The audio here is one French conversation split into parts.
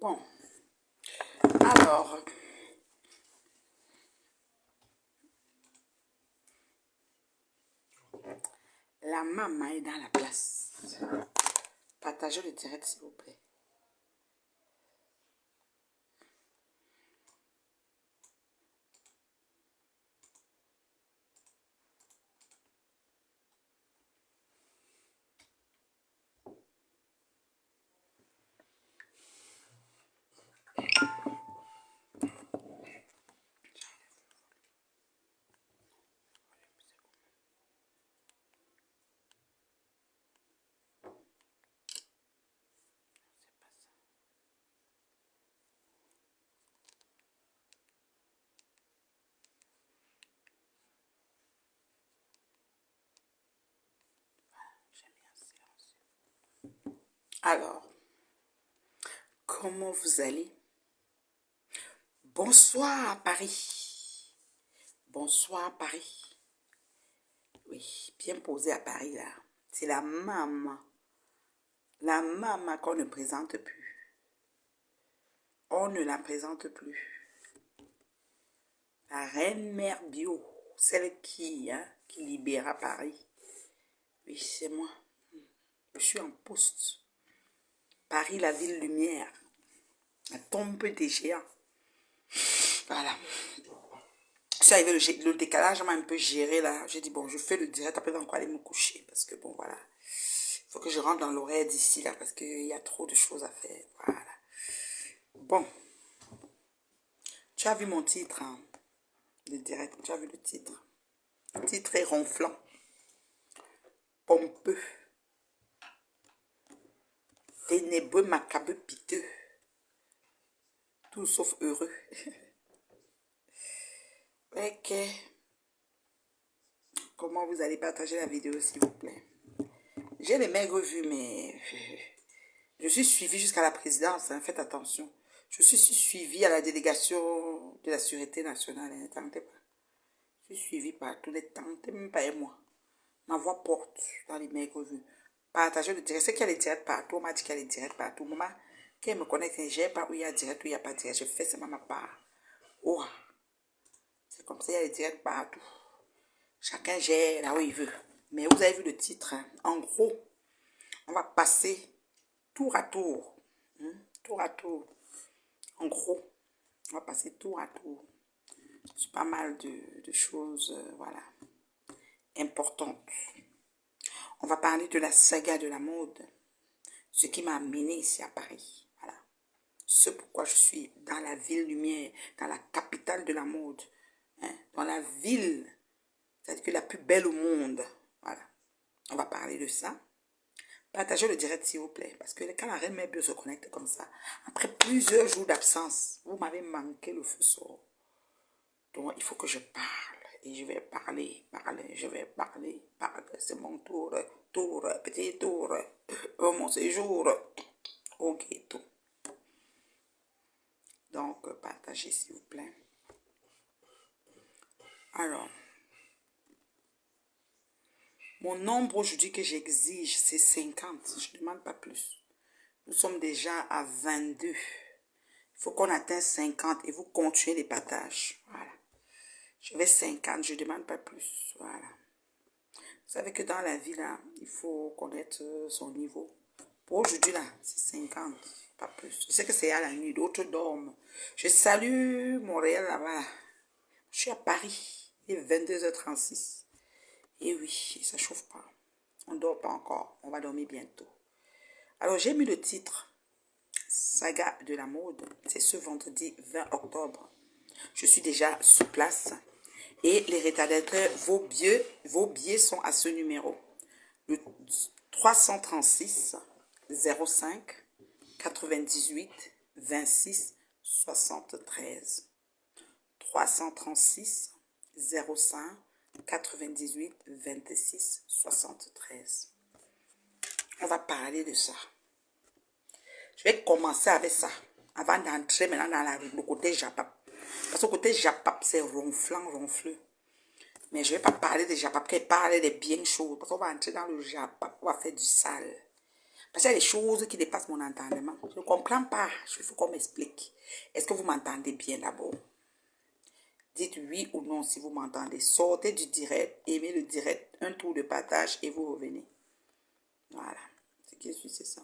Bon, alors, la maman est dans la place. Partagez le direct, s'il vous plaît. Alors, comment vous allez? Bonsoir Paris. Bonsoir Paris. Oui, bien posé à Paris là. C'est la maman. La maman qu'on ne présente plus. On ne la présente plus. La reine mère bio. Celle qui libéra Paris. Oui, c'est moi. Je suis en poste. Paris, la ville lumière. La tombe des géants. Voilà. Je suis arrivé, le décalage m'a un peu géré là. J'ai dit, bon, je fais le direct, après je vais encore aller me coucher. Parce que bon, voilà. Il faut que je rentre dans l'horaire d'ici là. Parce qu'il y a trop de choses à faire. Voilà. Bon. Tu as vu mon titre, hein, le direct. Tu as vu le titre. Le titre est ronflant. Pompeux. Ténébreux, macabre, piteux. Tout sauf heureux. Ok. Comment vous allez partager la vidéo, s'il vous plaît? J'ai les maigres vues, mais je suis suivie jusqu'à la présidence. Hein, faites attention. Je suis suivie à la délégation de la Sûreté nationale. Ne tentez pas. Je suis suivie partout. Ne tentez même pas et moi. Ma voix porte dans les maigres vues. Partagez le direct. C'est qu'il y a les directs partout. On m'a dit qu'il y a les directs partout. Maman, quand elle me connaît, je ne sais pas où il y a direct, où il n'y a pas direct. Je fais ça à ma part. Oh. C'est comme ça, il y a les directs partout. Chacun gère là où il veut. Mais vous avez vu le titre. Hein? En gros, on va passer tour à tour. Tour à tour. En gros, on va passer tour à tour. C'est pas mal de choses, voilà, importantes. On va parler de la saga de la mode. Ce qui m'a amené ici à Paris. Voilà. Ce pourquoi je suis dans la ville lumière, dans la capitale de la mode. Hein? Dans la ville, c'est-à-dire que la plus belle au monde. Voilà. On va parler de ça. Partagez le direct, s'il vous plaît. Parce que quand la reine mère bio se connecte comme ça, après plusieurs jours d'absence, vous m'avez manqué le feu sort. Donc, il faut que je parle. Et je vais parler. Je vais parler. C'est mon tour. Petit tour. Mon séjour au ghetto. Donc, partagez, s'il vous plaît. Alors, mon nombre aujourd'hui que j'exige, c'est 50. Je ne demande pas plus. Nous sommes déjà à 22. Il faut qu'on atteigne 50 et vous continuez les partages. Voilà. Je vais 50, je ne demande pas plus. Voilà. Vous savez que dans la vie, là, il faut connaître son niveau. Pour aujourd'hui, là, c'est 50, pas plus. Je sais que c'est à la nuit, d'autres dorment. Je salue Montréal là-bas. Je suis à Paris, il est 22h36. Et oui, ça chauffe pas. On ne dort pas encore, on va dormir bientôt. Alors, j'ai mis le titre Saga de la mode. C'est ce vendredi 20 octobre. Je suis déjà sur place. Et les retardataires, vos billets sont à ce numéro. Le 336 05 98 26 73. 336 05 98 26 73. On va parler de ça. Je vais commencer avec ça avant d'entrer maintenant dans le côté Japap. Parce que le côté Japap, c'est ronfleux. Mais je ne vais pas parler de Japap, je vais parler des bien chauds. Parce qu'on va entrer dans le Japap, on va faire du sale. Parce qu'il y a des choses qui dépassent mon entendement. Je ne comprends pas. Il faut qu'on m'explique. Est-ce que vous m'entendez bien d'abord? Dites oui ou non si vous m'entendez. Sortez du direct, aimez le direct, un tour de partage et vous revenez. Voilà. Ce qui suit, c'est ça.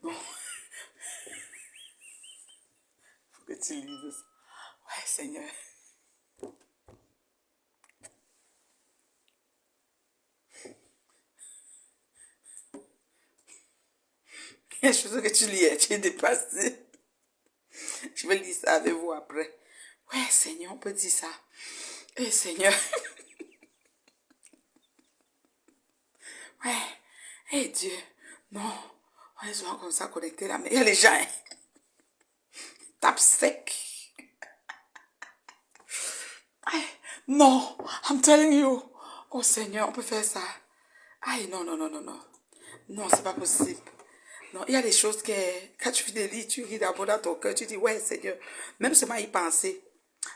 Non, faut que tu lises ça. Ouais, Seigneur. Je suis sûre que tu lis, tu es dépassé. Je vais lire ça avec vous après. Ouais, Seigneur, on peut dire ça. Eh, Seigneur. Ouais. Eh, Dieu. Non. On est souvent comme ça connectés là. Mais il y a les gens. Hein. Tape sec. Aïe, non, I'm telling you. Oh Seigneur, on peut faire ça. Aïe, non, non, non, non, non. Non, c'est pas possible. Non, il y a des choses que, quand tu fais des lits, tu ris d'abord dans ton cœur, tu dis, ouais, Seigneur, même seulement y penser.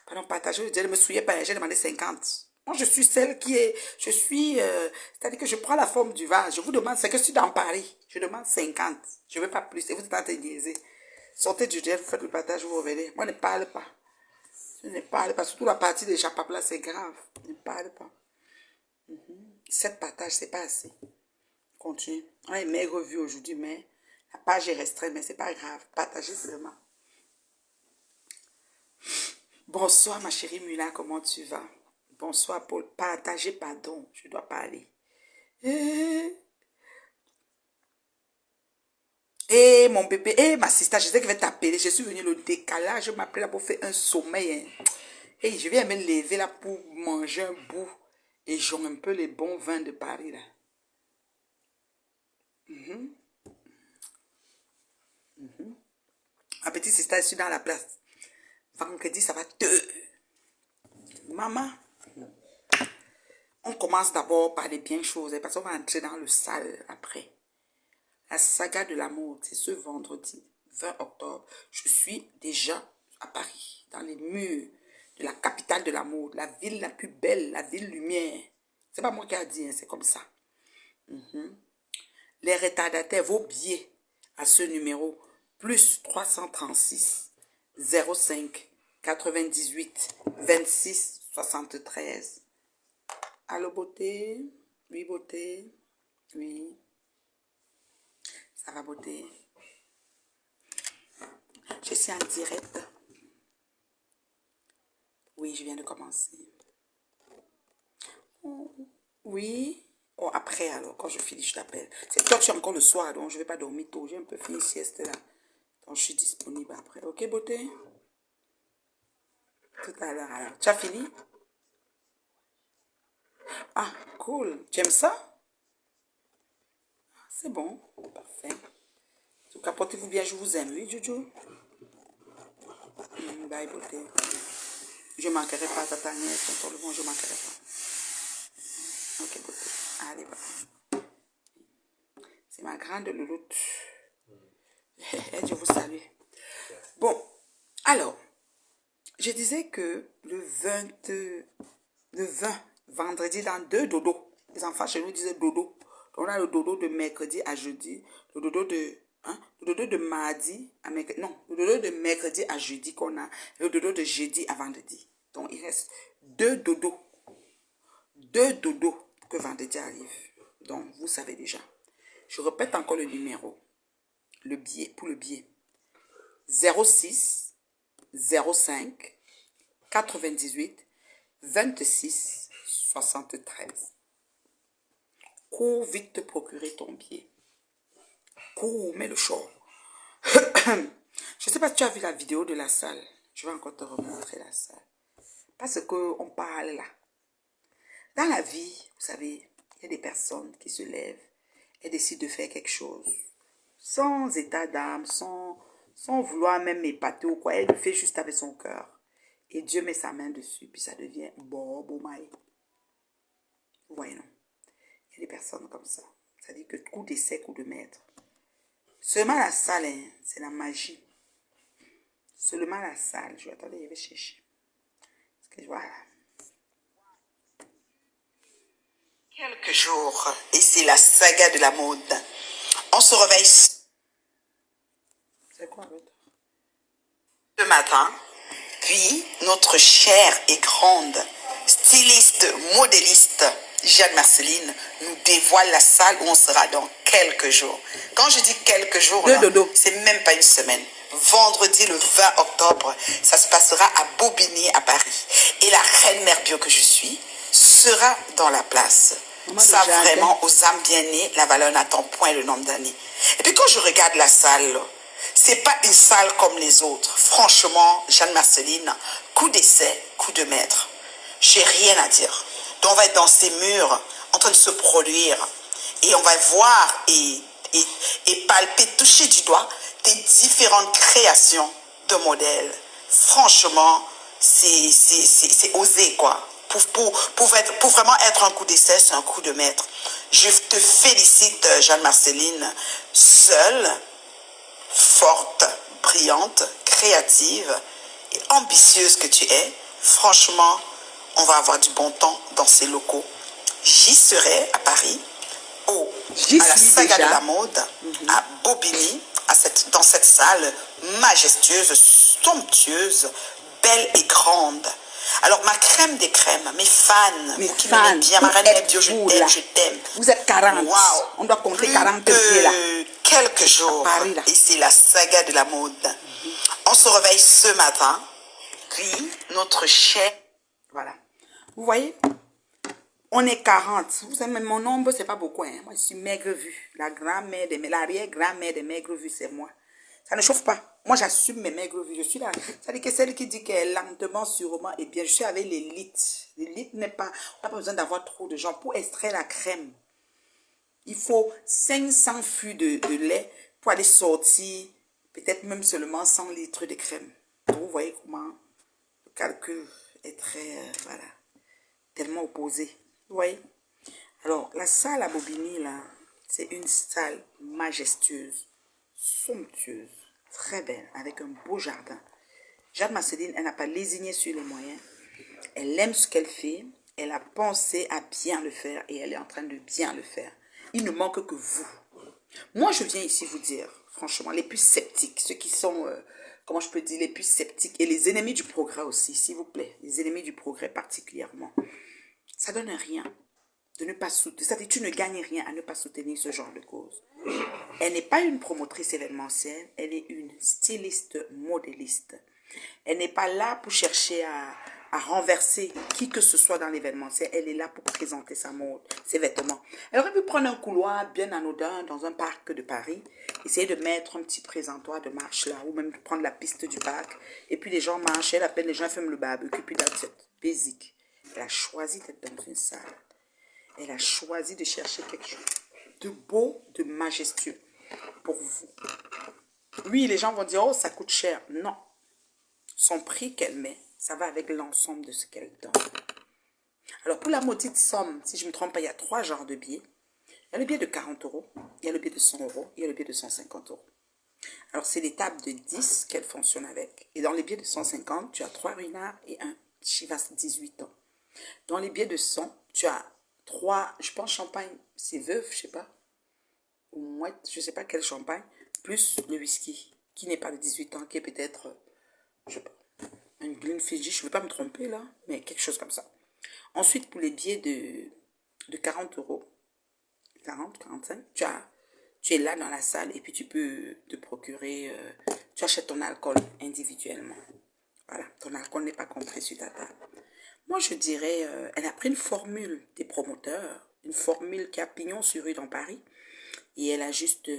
Pardon, partager, je ne me souviens pas, j'ai demandé 50. Moi, je suis celle qui est, c'est-à-dire que je prends la forme du vase. Je vous demande, c'est que je suis dans Paris. Je demande 50. Je ne veux pas plus. Et vous êtes en train de niaiser. Sortez du direct, vous faites le partage, vous revenez. Moi, ne parle pas. Je ne parle pas. Surtout la partie des japap là, c'est grave. Je ne parle pas. Cette partage, c'est pas assez. Continue. On a une maigre vue aujourd'hui, mais la page est restreinte, mais c'est pas grave. Partagez seulement. Bonsoir, ma chérie Mula, comment tu vas? Bonsoir, Paul. Partagez, pardon. Je dois parler. Mon bébé, ma sister, je sais que je vais t'appeler. Je suis venue le décalage. Je m'appelle là pour faire un sommeil. Hein. Je viens me lever là pour manger un bout. Et j'aime un peu les bons vins de Paris là. Ma petite sister, je suis dans la place. Vendredi, ça va te... Maman, on commence d'abord par les bien choses. Parce qu'on va entrer dans le sale après. La saga de l'amour, c'est ce vendredi 20 octobre. Je suis déjà à Paris, dans les murs de la capitale de l'amour, la ville la plus belle, la ville lumière. C'est pas moi qui a dit, hein, c'est comme ça. Les retardataires, vos billets à ce numéro, plus 336 05 98 26 73. Allô, beauté? Oui, beauté? Oui. Ça va, beauté? Je suis en direct. Oui, je viens de commencer. Oui. Oh, après, alors, quand je finis, je t'appelle. C'est toi que je suis encore le soir, donc je ne vais pas dormir tôt. J'ai un peu fini sieste là. Donc, je suis disponible après. Ok, beauté? Tout à l'heure, alors. Tu as fini? Ah, cool. Tu aimes ça? C'est bon. Parfait. En tout cas, portez-vous bien. Je vous aime. Oui, Jojo? Bye, beauté. Je ne manquerai pas ta tanière. Tonton le bon, je ne manquerai pas. Ok, beauté. Allez, bye. C'est ma grande louloute. Je vous salue. Bon, alors, je disais que le 20 vendredi, dans 2 dodo. Les enfants chez nous disaient dodo. On a le dodo de mercredi à jeudi, le dodo de mardi à mercredi, non, le dodo de mercredi à jeudi qu'on a, et le dodo de jeudi à vendredi. Donc, il reste 2 dodos. 2 dodos que vendredi arrive. Donc, vous savez déjà. Je répète encore le numéro. Le billet, pour le billet. 06 05 98 26 73. Cours vite te procurer ton billet. Cours, mets le short. Je ne sais pas si tu as vu la vidéo de la salle. Je vais encore te remontrer la salle. Parce qu'on parle là. Dans la vie, vous savez, il y a des personnes qui se lèvent et décident de faire quelque chose. Sans état d'âme, sans vouloir même épater ou quoi. Elle le fait juste avec son cœur. Et Dieu met sa main dessus, puis ça devient bobo maï. Vous voyez, non? Il y a des personnes comme ça. C'est-à-dire que coup d'essai, coup de maître. Seulement la salle, hein, c'est la magie. Seulement la salle. Je vais attendre, je vais chercher. Parce que voilà. Quelques jours, et c'est la saga de la mode. On se réveille. C'est quoi l'autre? Ce matin, puis notre chère et grande styliste, modéliste, Jeanne Marceline, nous dévoile la salle où on sera dans quelques jours. Quand je dis quelques jours, c'est même pas une semaine. Vendredi le 20 octobre, ça se passera à Bobigny à Paris. Et la reine mère bio que je suis sera dans la place. Ça vraiment, aux âmes bien nées, la valeur n'attend point le nombre d'années. Et puis quand je regarde la salle, c'est pas une salle comme les autres. Franchement, Jeanne Marceline, coup d'essai, coup de maître. J'ai rien à dire. Donc on va être dans ces murs, en train de se produire. Et on va voir et palper, toucher du doigt tes différentes créations de modèles. Franchement, c'est osé, quoi. Pour vraiment être un coup d'essai, c'est un coup de maître. Je te félicite, Jeanne Marceline, seule, forte, brillante, créative et ambitieuse que tu es. Franchement, on va avoir du bon temps dans ces locaux. J'y serai à Paris, à la saga de la mode, à Bobigny, dans cette salle majestueuse, somptueuse, belle et grande. Alors, ma crème des crèmes, mes fans, vous qui m'aimez bien, ma reine bio, je t'aime. Vous êtes 40. Wow. On doit compter 40 pieds là. Quelques jours, Paris, là. et c'est la saga de la mode. On se réveille ce matin, puis notre chef. Voilà. Vous voyez? On est 40. Vous savez, mon nombre, c'est pas beaucoup. Hein. Moi, je suis maigre vue. L'arrière-grand-mère des maigres vues, c'est moi. Ça ne chauffe pas. Moi, j'assume mes maigres vues. Je suis là. C'est-à-dire que celle qui dit qu'elle lentement, sûrement, eh bien, je suis avec l'élite. L'élite n'est pas... On n'a pas besoin d'avoir trop de gens pour extraire la crème. Il faut 500 fûts de lait pour aller sortir peut-être même seulement 100 litres de crème. Donc, vous voyez comment le calcul est très... voilà. Tellement opposé. Vous voyez? Alors, la salle à Bobigny, là, c'est une salle majestueuse, somptueuse, très belle, avec un beau jardin. Jeanne Marceline, elle n'a pas lésiné sur les moyens. Elle aime ce qu'elle fait. Elle a pensé à bien le faire et elle est en train de bien le faire. Il ne manque que vous. Moi, je viens ici vous dire, franchement, les plus sceptiques, ceux qui sont, comment je peux dire, les plus sceptiques et les ennemis du progrès aussi, s'il vous plaît, les ennemis du progrès particulièrement. Ça donne rien de ne pas soutenir. C'est-à-dire, tu ne gagnes rien à ne pas soutenir ce genre de cause. Elle n'est pas une promotrice événementielle, elle est une styliste modéliste. Elle n'est pas là pour chercher à renverser qui que ce soit dans l'événementiel. Elle est là pour présenter sa mode, ses vêtements. Elle aurait pu prendre un couloir bien anodin dans un parc de Paris, essayer de mettre un petit présentoir de marche là, ou même prendre la piste du parc, et puis les gens marchent, elle appelle les gens, fument le barbecue, puis that's it. Basic. Elle a choisi d'être dans une salle. Elle a choisi de chercher quelque chose de beau, de majestueux pour vous. Oui, les gens vont dire, oh, ça coûte cher. Non. Son prix qu'elle met, ça va avec l'ensemble de ce qu'elle donne. Alors, pour la maudite somme, si je ne me trompe pas, il y a 3 genres de billets. Il y a le billet de 40 €, il y a le billet de 100 €, il y a le billet de 150 €. Alors, c'est des tables de 10 qu'elle fonctionne avec. Et dans les billets de 150, tu as 3 ruinards et un Chivas 18 ans. Dans les billets de 100, tu as 3, je pense, champagne, c'est Veuve, je sais pas, ou Mouette, je sais pas quel champagne, plus le whisky, qui n'est pas de 18 ans, qui est peut-être, je sais pas, un Glenfiddich, je ne veux pas me tromper là, mais quelque chose comme ça. Ensuite, pour les billets de 40 €, 40, 45, tu es là dans la salle et puis tu peux te procurer, tu achètes ton alcool individuellement. Voilà, ton alcool n'est pas compris sur ta table. Moi, je dirais, elle a pris une formule des promoteurs, une formule qui a pignon sur rue dans Paris, et elle a juste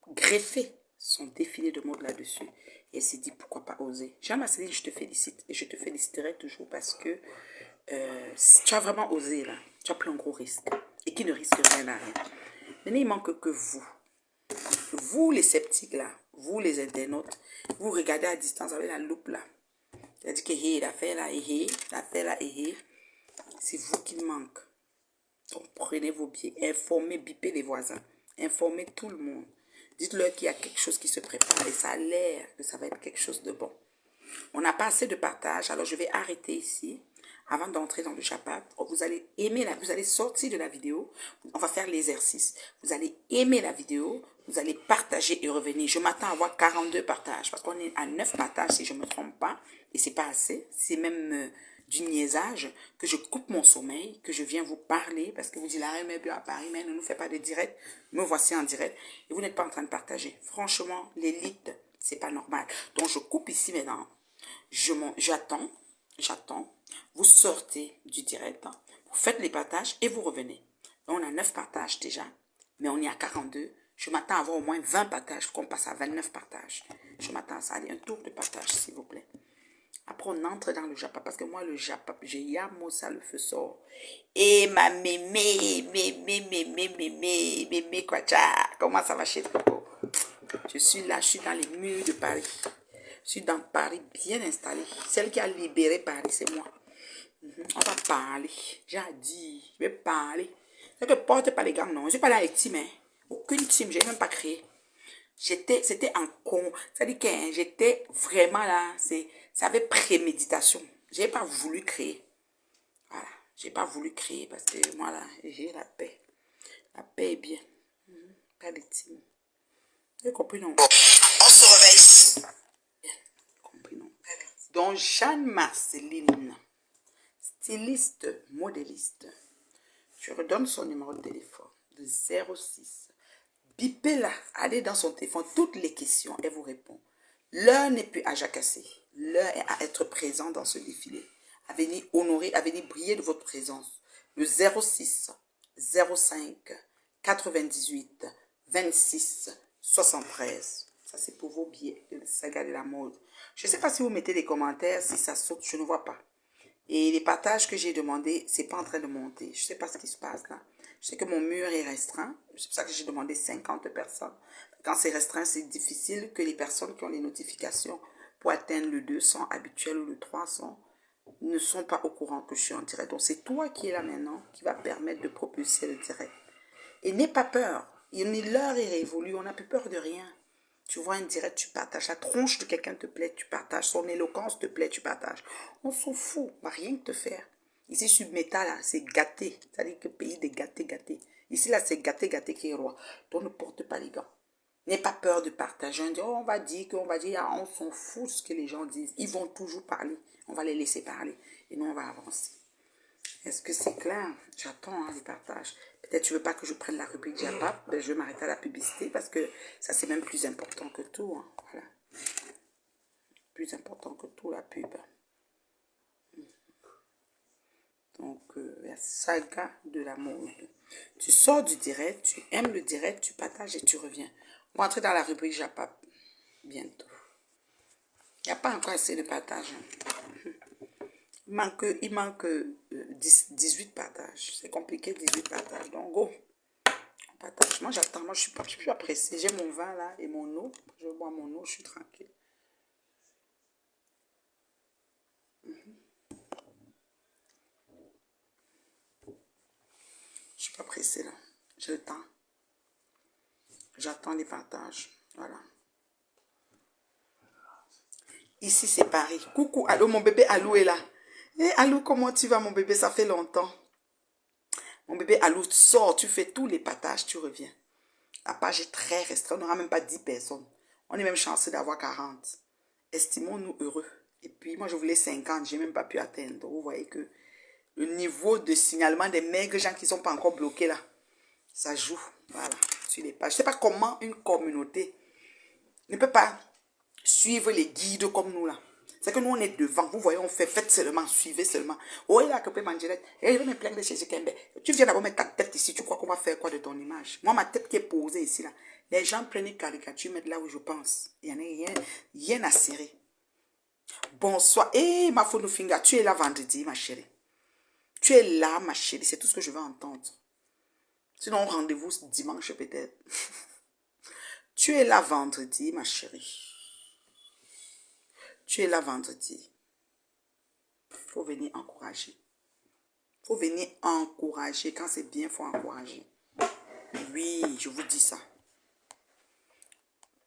greffé son défilé de mode là-dessus. Et elle s'est dit, pourquoi pas oser. Jeanne Marceline, je te félicite, et je te féliciterai toujours parce que tu as vraiment osé là. Tu as pris un gros risque, et qui ne risque rien à rien. Maintenant, il manque que vous. Vous, les sceptiques là, vous, les internautes, vous regardez à distance avec la loupe là. C'est-à-dire que l'affaire là, l'affaire là, c'est vous qui manque. Donc, prenez vos billets, informez, bipez les voisins, informez tout le monde. Dites-leur qu'il y a quelque chose qui se prépare et ça a l'air que ça va être quelque chose de bon. On n'a pas assez de partage, alors je vais arrêter ici. Avant d'entrer dans le chapat, vous allez aimer vous allez sortir de la vidéo. On va faire l'exercice. Vous allez aimer la vidéo, vous allez partager et revenir. Je m'attends à avoir 42 partages parce qu'on est à 9 partages si je ne me trompe pas. Et c'est pas assez. C'est même du niaisage que je coupe mon sommeil, que je viens vous parler parce que vous dites la mais à Paris, mais ne nous fait pas de direct. Me voici en direct et vous n'êtes pas en train de partager. Franchement, l'élite, c'est pas normal. Donc je coupe ici maintenant. J'attends, vous sortez du direct, vous faites les partages et vous revenez. Donc, on a 9 partages déjà, mais on est à 42. Je m'attends à avoir au moins 20 partages, qu'on passe à 29 partages. Je m'attends à ça. Allez, un tour de partage, s'il vous plaît. Après, on entre dans le japa, parce que moi, le japa, j'ai yamo ça, le feu sort. Et ma mémé, quoi, comment ça va chez toi? Je suis là, je suis dans les murs de Paris. Je suis dans Paris, bien installée. Celle qui a libéré Paris, c'est moi. On va parler. J'ai dit, je vais parler. C'est que porte pas les gants, non. Je ne suis pas là avec team, hein. Aucune team, je n'ai même pas créé. C'était en con. C'est-à-dire que j'étais vraiment là. Ça avait préméditation. Je n'ai pas voulu créer. Voilà. Je n'ai pas voulu créer parce que moi, là, j'ai la paix. La paix est bien. Pas de team. Vous avez compris, non? On se réveille. Compris, non? Donc, Jeanne-Marceline, styliste, modéliste. Je redonne son numéro de téléphone de 06. Bipez-la, allez dans son téléphone, toutes les questions, elle vous répond. L'heure n'est plus à jacasser, l'heure est à être présent dans ce défilé. À venir honorer, à venir briller de votre présence. Le 06 05 98 26 73. Ça, c'est pour vos billets de la saga de la mode. Je ne sais pas si vous mettez des commentaires, si ça saute, je ne vois pas. Et les partages que j'ai demandé, c'est pas en train de monter. Je sais pas ce qui se passe là. Je sais que mon mur est restreint. C'est pour ça que j'ai demandé 50 personnes. Quand c'est restreint, c'est difficile que les personnes qui ont les notifications pour atteindre le 200 habituel ou le 300 ne sont pas au courant que je suis en direct. Donc c'est toi qui es là maintenant qui va permettre de propulser le direct. Et n'aie pas peur. L'heure est révolue. On n'a plus peur de rien. Tu vois un direct, tu partages. La tronche de quelqu'un te plaît, tu partages. Son éloquence te plaît, tu partages. On s'en fout, on va rien te faire. Ici, sur Méta, là, c'est gâté. C'est-à-dire que pays des gâtés, gâtés. Ici, là, c'est gâté, gâté qui est roi. Donc, ne porte pas les gants. N'aie pas peur de partager. On dit, oh, on va dire, ah, on s'en fout de ce que les gens disent. Ils vont toujours parler. On va les laisser parler. Et nous, on va avancer. Est-ce que c'est clair? J'attends les partages. Peut-être tu veux pas que je prenne la rubrique Japap. Ben, je vais m'arrêter à la publicité parce que ça, c'est même plus important que tout. Hein. Voilà. Plus important que tout, la pub. Donc, la saga de la mode. Tu sors du direct, tu aimes le direct, tu partages et tu reviens. On va entrer dans la rubrique Japap bientôt. Il n'y a pas encore assez de partage. Hein. Il manque 18 partages. C'est compliqué, 18 partages. Donc, go. Partage. Moi, j'attends. Moi, je suis pas pressée. J'ai mon vin là et mon eau. Je bois mon eau, je suis tranquille. Je suis pas pressée là. J'ai le temps. J'attends les partages. Voilà. Ici, c'est Paris. Coucou, allô, mon bébé Alou est là. Eh, Alou, comment tu vas, mon bébé? Ça fait longtemps. Mon bébé Alou, sors, tu fais tous les partages, tu reviens. La page est très restreinte. On n'aura même pas 10 personnes. On est même chanceux d'avoir 40. Estimons-nous heureux. Et puis, moi, je voulais 50. Je n'ai même pas pu atteindre. Donc, vous voyez que le niveau de signalement des maigres gens qui ne sont pas encore bloqués là, ça joue. Voilà, sur les pages. Je ne sais pas comment une communauté ne peut pas suivre les guides comme nous là. C'est que nous, on est devant. Vous voyez, on fait, faites seulement, suivez seulement. Oh, il a que Mandirette. Et je vais me plaindre de chez Kembe. Tu viens d'abord mettre ta tête ici. Tu crois qu'on va faire quoi de ton image? Moi, ma tête qui est posée ici là. Les gens prennent une caricature, mettent là où je pense. Il n'y en a rien à serrer. Bonsoir. Eh, ma Finger, tu es là vendredi, ma chérie. Tu es là, ma chérie. C'est tout ce que je veux entendre. Sinon, rendez-vous dimanche peut-être. Tu es là vendredi, ma chérie. Tu es là vendredi. Il faut venir encourager. Il faut venir encourager. Quand c'est bien, il faut encourager. Oui, je vous dis ça.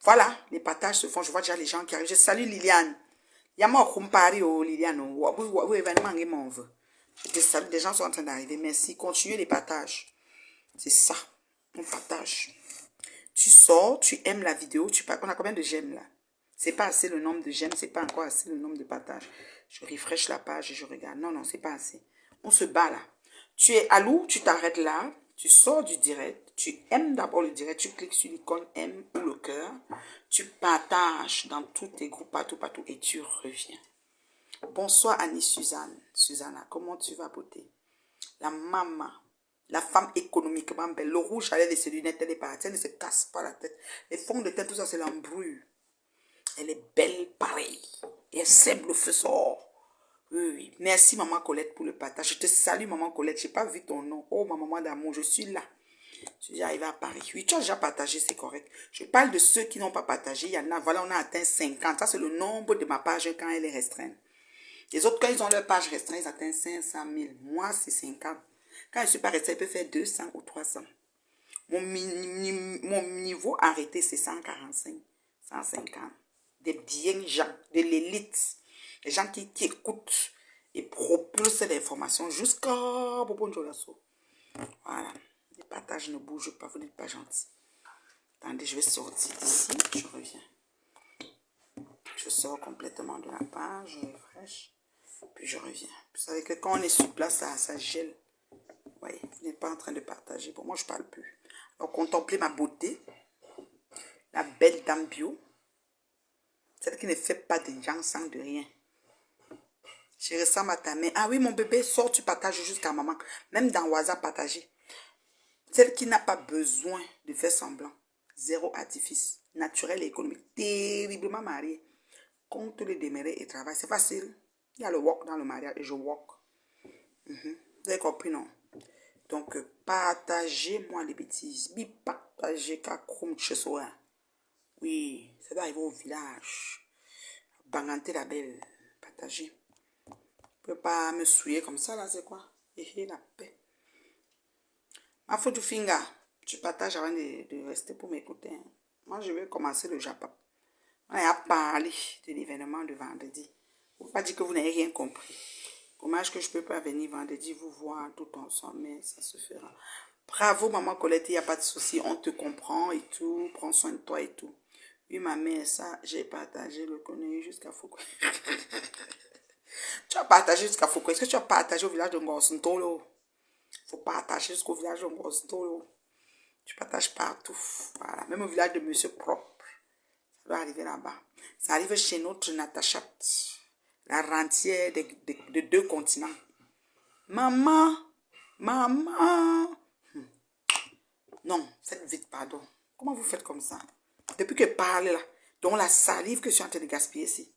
Voilà, les partages se font. Je vois déjà les gens qui arrivent. Je salue Liliane. Il y a moi comparé au Liliane. Oui, événement, mon veut. Je te salue. Les gens sont en train d'arriver. Merci. Continuez les partages. C'est ça. On partage. Tu sors, tu aimes la vidéo. On a combien de j'aime là? C'est pas assez le nombre de j'aime. C'est pas encore assez le nombre de partages. Je refresh la page et je regarde. Non, c'est pas assez. On se bat là. Tu es à l'eau, tu t'arrêtes là. Tu sors du direct. Tu aimes d'abord le direct. Tu cliques sur l'icône aime ou le cœur. Tu partages dans tous tes groupes, partout. Et tu reviens. Bonsoir Annie Suzanne. Susanna, comment tu vas, beauté? La maman. La femme économiquement belle. Le rouge à lèvres et ses lunettes, elle est partie. Elle ne se casse pas la tête. Les fonds de teint, tout ça, c'est l'embrouille. Elle est belle pareil. Et elle sème le feu sort. Oui. Merci, maman Colette, pour le partage. Je te salue, maman Colette. Je n'ai pas vu ton nom. Oh, ma maman d'amour, je suis là. Je suis arrivée à Paris. Oui, tu as déjà partagé, c'est correct. Je parle de ceux qui n'ont pas partagé. Il y en a, voilà, on a atteint 50. Ça, c'est le nombre de ma page quand elle est restreinte. Les autres, quand ils ont leur page restreinte, ils atteignent 500 000. Moi, c'est 50. Quand je ne suis pas restreinte, je peux faire 200 ou 300. Mon niveau arrêté, c'est 145, 150. Des bien gens, de l'élite. Les gens qui écoutent et propulsent l'information jusqu'à Bobon Jolasso. Voilà. Les partages ne bougent pas, vous n'êtes pas gentils. Attendez, je vais sortir d'ici, je reviens. Je sors complètement de la page, je refresh, puis je reviens. Vous savez que quand on est sur place, ça gèle. Oui, vous n'êtes pas en train de partager. Pour moi, je ne parle plus. Alors, contemplez ma beauté. La belle dame bio. Celle qui ne fait pas de gens sans de rien. Je ressemble à ta mère. Ah oui, mon bébé, sors, tu partages jusqu'à maman. Même dans WhatsApp, partager. Celle qui n'a pas besoin de faire semblant. Zéro artifice. Naturel et économique. Terriblement mariée. Compte le démêler et travail. C'est facile. Il y a le walk dans le mariage et je walk. Vous avez compris, non? Donc, partagez-moi les bêtises. Partagez kakroum chez soi. Oui, ça doit arriver au village. Banganté la belle. Partagez. Je ne peux pas me souiller comme ça, là, c'est quoi? Et la paix. Ma photo finger, tu partages avant de rester pour m'écouter. Hein. Moi, je vais commencer le Japon. On a parlé de l'événement de vendredi. Vous ne pas dire que vous n'avez rien compris. Dommage que je ne peux pas venir vendredi vous voir tout ensemble, mais ça se fera. Bravo, maman Colette, il n'y a pas de souci. On te comprend et tout. Prends soin de toi et tout. Oui, ma mère, ça, j'ai partagé le connu jusqu'à Foucault. Tu as partagé jusqu'à Foucault. Est-ce que tu as partagé au village de Ngosntolo? Il faut partager jusqu'au village de Ngosntolo. Tu partages partout. Voilà. Même au village de Monsieur Propre. Ça doit arriver là-bas. Ça arrive chez notre Natacha. La rentière de 2 continents. Maman. Non, faites vite, pardon. Comment vous faites comme ça? Depuis que je parle là, donc la salive que je suis en train de gaspiller ici.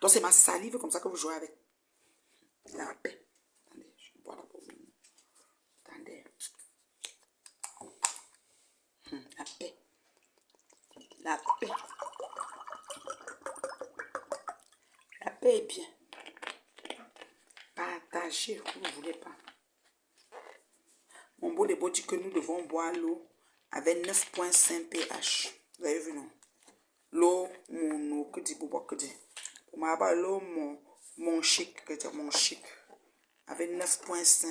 Donc c'est ma salive comme ça que vous jouez avec. La paix. Attendez, je bois la pour vous. Attendez. La paix. La paix. La paix est bien. Partagez, vous ne voulez pas. Mon beau débo dit que nous devons boire l'eau avec 9,5 pH. Vous avez vu, non? L'eau, mon eau, que dit Bobo, que dit? Pour moi, l'eau, mon chic, que dit mon chic. Avec 9,5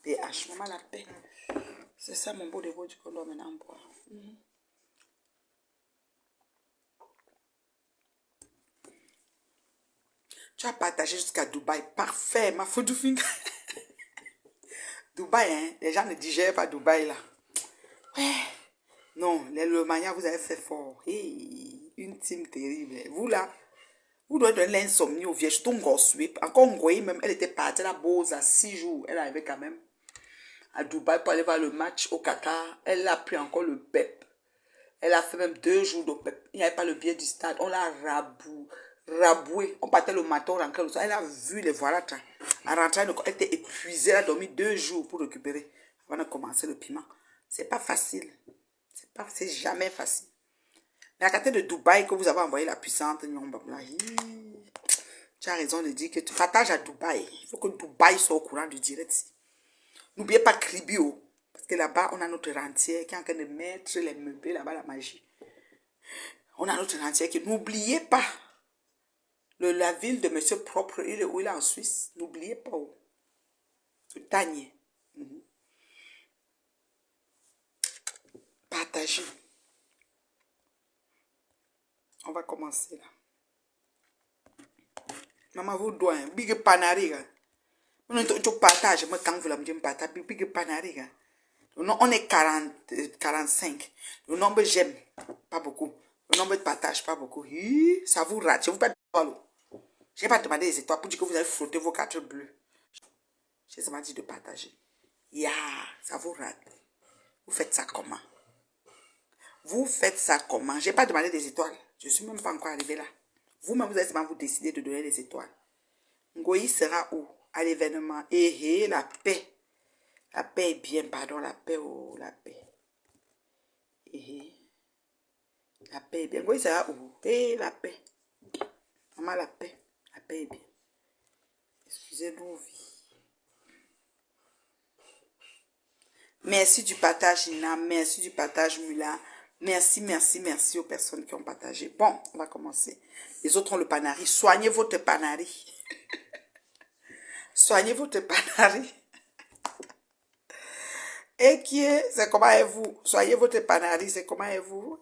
pH. Maman, la paix. C'est ça, mon beau débo dit qu'on doit maintenant boire. Tu as partagé jusqu'à Dubaï. Parfait, ma photo finger. Dubaï, hein. Les gens ne digèrent pas Dubaï, là. Ouais. Non, le manière vous avez fait fort. Hey, une team terrible. Vous, là, vous devez donner l'insomnie aux vierges. Tout encore sué. Encore même, elle était partie là, Bose, à 6 jours. Elle arrivait quand même à Dubaï pour aller voir le match au Qatar. Elle a pris encore le PEP. Elle a fait même 2 jours de PEP. Il n'y avait pas le billet du stade. On l'a raboué. On partait le matin, on rentrait le soir. Elle a vu les voilà. Elle rentrait, elle était épuisée. Elle a dormi 2 jours pour récupérer avant de commencer le piment. C'est pas facile. C'est jamais facile. Mais à côté de Dubaï, que vous avez envoyé la puissante, tu as raison de dire que tu partages à Dubaï. Il faut que Dubaï soit au courant du direct. N'oubliez pas Cribio. Parce que là-bas, on a notre rentière qui est en train de mettre les meubles là-bas, la magie. On a notre rentière qui... N'oubliez pas la ville de Monsieur Propre, où il est en Suisse. N'oubliez pas où. Le Tanier. Partagez. On va commencer là. Maman, vous doyez. Big panari. On partage. Moi, quand vous l'avez partage, big panari. On est 40, 45. Le nombre j'aime, pas beaucoup. Le nombre de partage, pas beaucoup. Hi, ça vous rate. Je vous pas je n'ai pas demandé les étoiles pour dire que vous allez frotter vos cartes bleues. J'ai seulement dit de partager. Ça vous rate. Vous faites ça comment? Vous faites ça comment? Je n'ai pas demandé des étoiles. Je ne suis même pas encore arrivé là. Vous-même, vous allez seulement vous décider de donner les étoiles. Ngoyi sera où? À l'événement. La paix. La paix est bien, pardon. La paix, oh, la paix. La paix est bien. Ngoyi sera où? La paix. Maman, la paix. La paix est bien. Excusez-nous, vie. Merci du partage, Nina. Merci du partage, Mula. Merci, merci, merci aux personnes qui ont partagé. Bon, on va commencer. Les autres ont le panari. Soignez votre panari. Soignez votre panari. Et qui est, c'est comment est vous? Soignez votre panari, c'est comment est vous?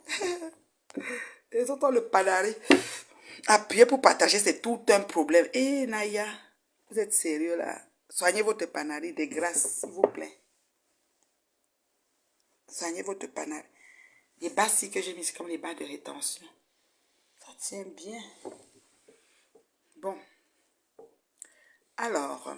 Les autres ont le panari. Appuyer pour partager, c'est tout un problème. Naya, vous êtes sérieux là? Soignez votre panari de grâce, s'il vous plaît. Soignez votre panari. Les bas que j'ai mis, c'est comme les bas de rétention. Ça tient bien. Bon. Alors,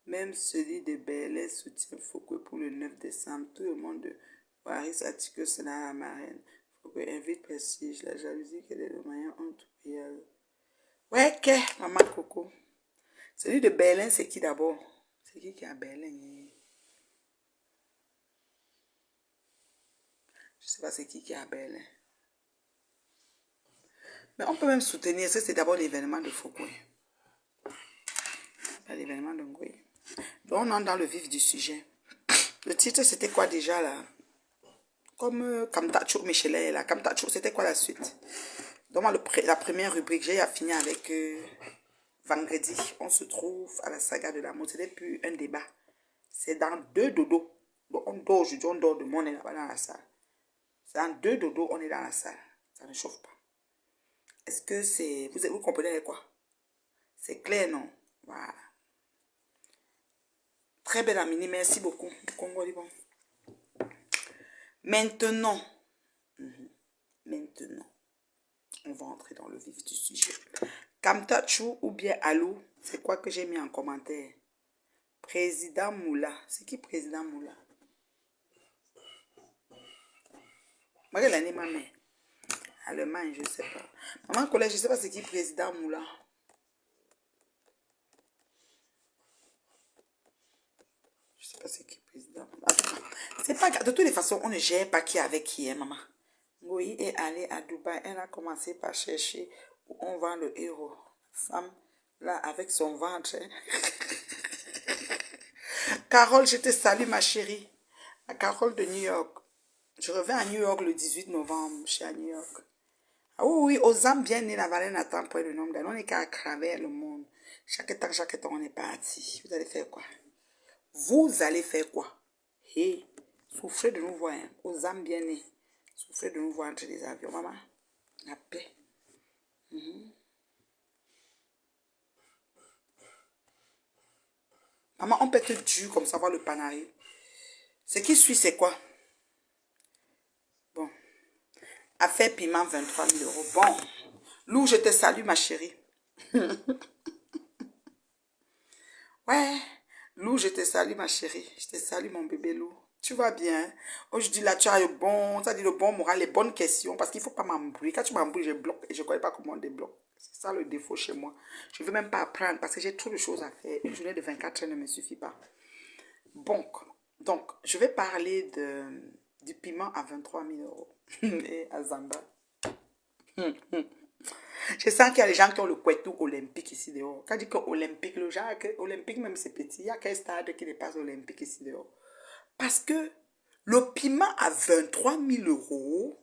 même celui de Belay soutient Foucault pour le 9 décembre. Tout le monde de Waris a dit que c'est la marraine. Foucault invite Prestige. La jalousie qu'elle est le moyen entre eux. Ouais, que, maman Coco. Celui de Berlin, c'est qui d'abord? C'est qui a Berlin? Je sais pas c'est qui a Berlin. Mais on peut même soutenir, ça c'est d'abord l'événement de Foucault. Pas l'événement de Ngoyi. Donc on entre dans le vif du sujet. Le titre c'était quoi déjà là? Comme Kamtacho Michelet là. Kamtacho, c'était quoi la suite? Donc la première rubrique, j'ai fini avec vendredi. On se trouve à la saga de l'amour. C'était plus un débat. C'est dans 2 dodos. Donc on dort aujourd'hui, on dort demain, on est là-bas dans la salle. C'est dans 2 dodos, on est dans la salle. Ça ne chauffe pas. Est-ce que c'est... Vous comprenez quoi? C'est clair, non? Voilà. Très belle amie, merci beaucoup. Congo Liban. Maintenant, on va entrer dans le vif du sujet. Kamtachou ou bien Alou, c'est quoi que j'ai mis en commentaire? Président Moula. C'est qui président Moula? Moi, je l'ai ma mère. Allemagne, je ne sais pas. Maman collègue, je ne sais pas c'est qui président Moula. Je ne sais pas c'est qui président Moula. C'est pas... De toutes les façons, on ne gère pas qui avec qui, hein, maman. Ngoyi est allée à Dubaï. Elle a commencé par chercher où on vend le héros. Femme, là, avec son ventre. Hein. Carole, je te salue, ma chérie. La Carole de New York. Je reviens à New York le 18 novembre. Je suis à New York. Ah oui, aux âmes bien nées, la vallée n'attend pas le nombre d'années. On n'est qu'à travers le monde. Chaque temps, on est parti. Vous allez faire quoi? Vous allez faire quoi? Hey, souffrez de nous voir. Hein. Aux âmes bien nées. Souffrez de nous voir entre les avions, maman. La paix. Maman, on peut être dur comme ça, voir le panari. Ce qui suit, c'est quoi? Bon. Affaire piment, 23 000 euros. Bon. Lou, je te salue, ma chérie. Ouais. Lou, je te salue, ma chérie. Je te salue, mon bébé Lou. Tu vas bien? Aujourd'hui, là, tu as le bon moral, les bonnes questions. Parce qu'il ne faut pas m'embrouiller. Quand tu m'embrouilles, je bloque. Et je ne connais pas comment on débloque. C'est ça le défaut chez moi. Je ne veux même pas apprendre parce que j'ai trop de choses à faire. Une journée de 24 heures ne me suffit pas. Bon. Donc, je vais parler du piment à 23 000 euros. Et à Zamba. Je sens qu'il y a des gens qui ont le couettou olympique ici dehors. Quand je dis que olympique, le genre, olympique même c'est petit. Il y a quel stade qui n'est pas olympique ici dehors. Parce que le piment à 23 000 euros.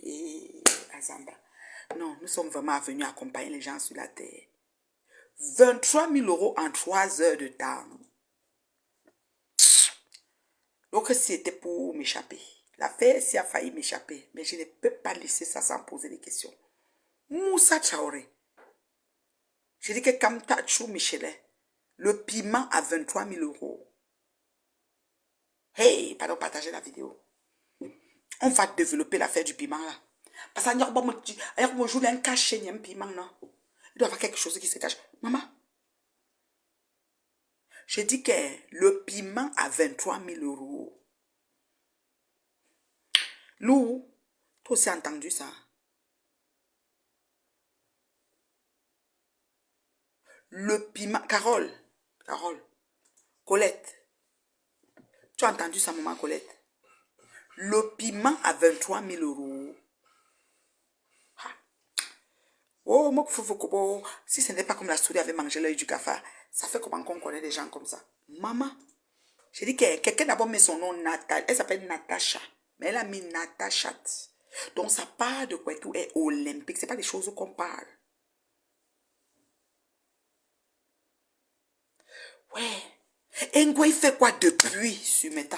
Et Azamba. Non, nous sommes vraiment venus accompagner les gens sur la terre. 23 000 euros en 3 heures de temps. Donc, c'était pour m'échapper. L'affaire, si a failli m'échapper. Mais je ne peux pas laisser ça sans poser des questions. Moussa Traoré. Je dis que Kamta Chou Michelet, le piment à 23 000 euros. Hey, pardon, partagez la vidéo. On va développer l'affaire du piment là. Parce qu'il y a un cachet, il y a un piment, non? Il doit y avoir quelque chose qui se cache. Maman, je dis que le piment à 23 000 euros. Lou, toi aussi entendu ça? Le piment, Carole, Colette, tu as entendu ça, maman Colette? Le piment à 23 000 euros. Oh, si ce n'est pas comme la souris avait mangé l'œil du cafard, ça fait comment qu'on connaît des gens comme ça? Maman, j'ai dit que quelqu'un d'abord met son nom Natal, elle s'appelle Natacha, mais elle a mis Natachat. Donc ça part de quoi tout est olympique, c'est pas des choses qu'on parle. Ouais. Et Ngo, il fait quoi depuis sur Meta?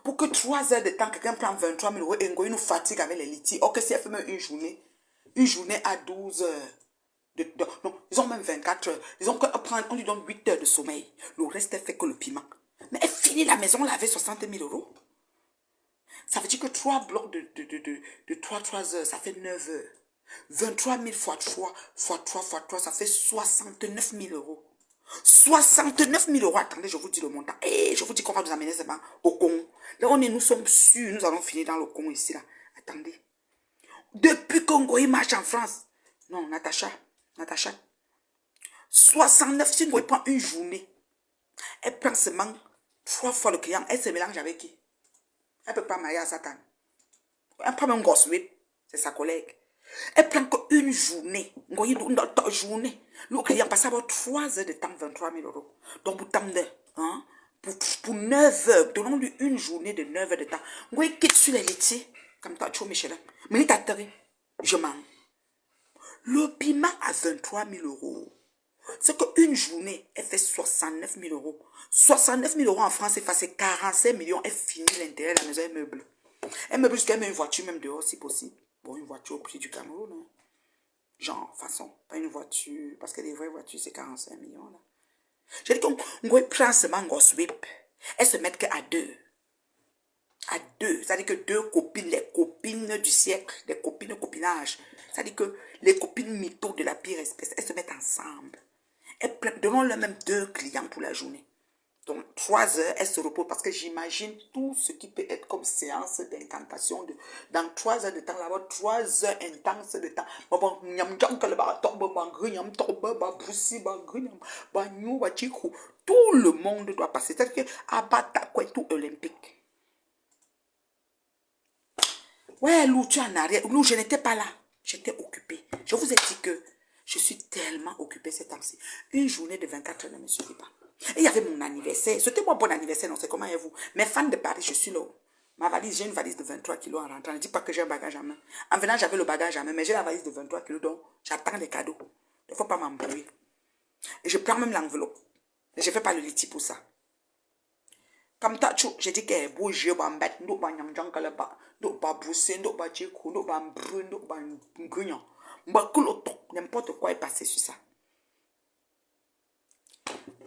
Pour que 3 heures de temps, quelqu'un prend 23 000 euros, et Ngo, il nous fatigue avec les litiges. Ok, si elle fait même une journée à 12 heures. Non, ils ont même 24 heures. Ils ont on lui donne 8 heures de sommeil. Le reste, elle fait que le piment. Mais elle finit la maison, elle avait 60 000 euros. Ça veut dire que 3 blocs de 3 heures, ça fait 9 heures. 23 000 fois 3, ça fait 69 000 euros. 69 000 euros. Attendez, je vous dis le montant. Et je vous dis qu'on va nous amener au Congo. Là, nous sommes sûrs, nous allons finir dans le Congo ici. Là. Attendez. Depuis Congo, il marche en France. Non, Natacha. 69, si Ngo prend une journée, elle prend seulement 3 fois le client. Elle se mélange avec qui? Elle ne peut pas marier à Satan. Elle prend même gosse, c'est sa collègue. Elle prend qu'une journée. Une journée. Le client passe à 3 heures de temps, 23 000 euros. Donc, pour temps de, hein, pour 9 heures, donnons-lui une journée de 9 heures de temps. Il quitte sur les laitiers, comme toi, tu es Michel. Mais il t'a je mens. Le piment à 23 000 euros. C'est qu'une journée, elle fait 69 000 euros. 69 000 euros en France, c'est 45 millions. Elle finit l'intérieur de la maison, elle meuble. Elle meuble jusqu'à une voiture, même dehors, si possible. Bon, une voiture au prix du Cameroun. Hein. Genre, façon, pas une voiture. Parce que les vraies voitures, c'est 45 millions. Là. Je dis qu'on prend seulement un gros whip. Elles se mettent qu'à 2. À 2. C'est-à-dire que 2 copines, les copines du siècle, les copines de copinage. C'est-à-dire que les copines mythos de la pire espèce, elles se mettent ensemble. Donnons-leur même 2 clients pour la journée. Donc, 3 heures, elle se repose parce que j'imagine tout ce qui peut être comme séance d'incantation. Dans 3 heures de temps, là-bas, 3 heures intenses de temps. Tout le monde doit passer. C'est-à-dire que Abata, quoi, tout olympique. Ouais, Lou, tu es en arrière. Lou, je n'étais pas là. J'étais occupée. Je vous ai dit que je suis tellement occupée ces temps-ci. Une journée de 24 heures ne me suffit pas. Et il y avait mon anniversaire. C'était mon bon anniversaire, non, c'est comment est-vous? Mes fans de Paris, je suis là. Ma valise, j'ai une valise de 23 kilos en rentrant. Ne dis pas que j'ai un bagage à main. En venant, j'avais le bagage à main, mais j'ai la valise de 23 kilos, donc j'attends les cadeaux. Il ne faut pas m'embrouiller. Et je prends même l'enveloppe. Mais je ne fais pas le litige pour ça. Comme ça, j'ai dit que bouger, bambette, nous, banyam, jankalaba, nous, baboussé, nous, badjikou, nous, bambrun, nous, bamgrignon. N'importe quoi est passé sur ça.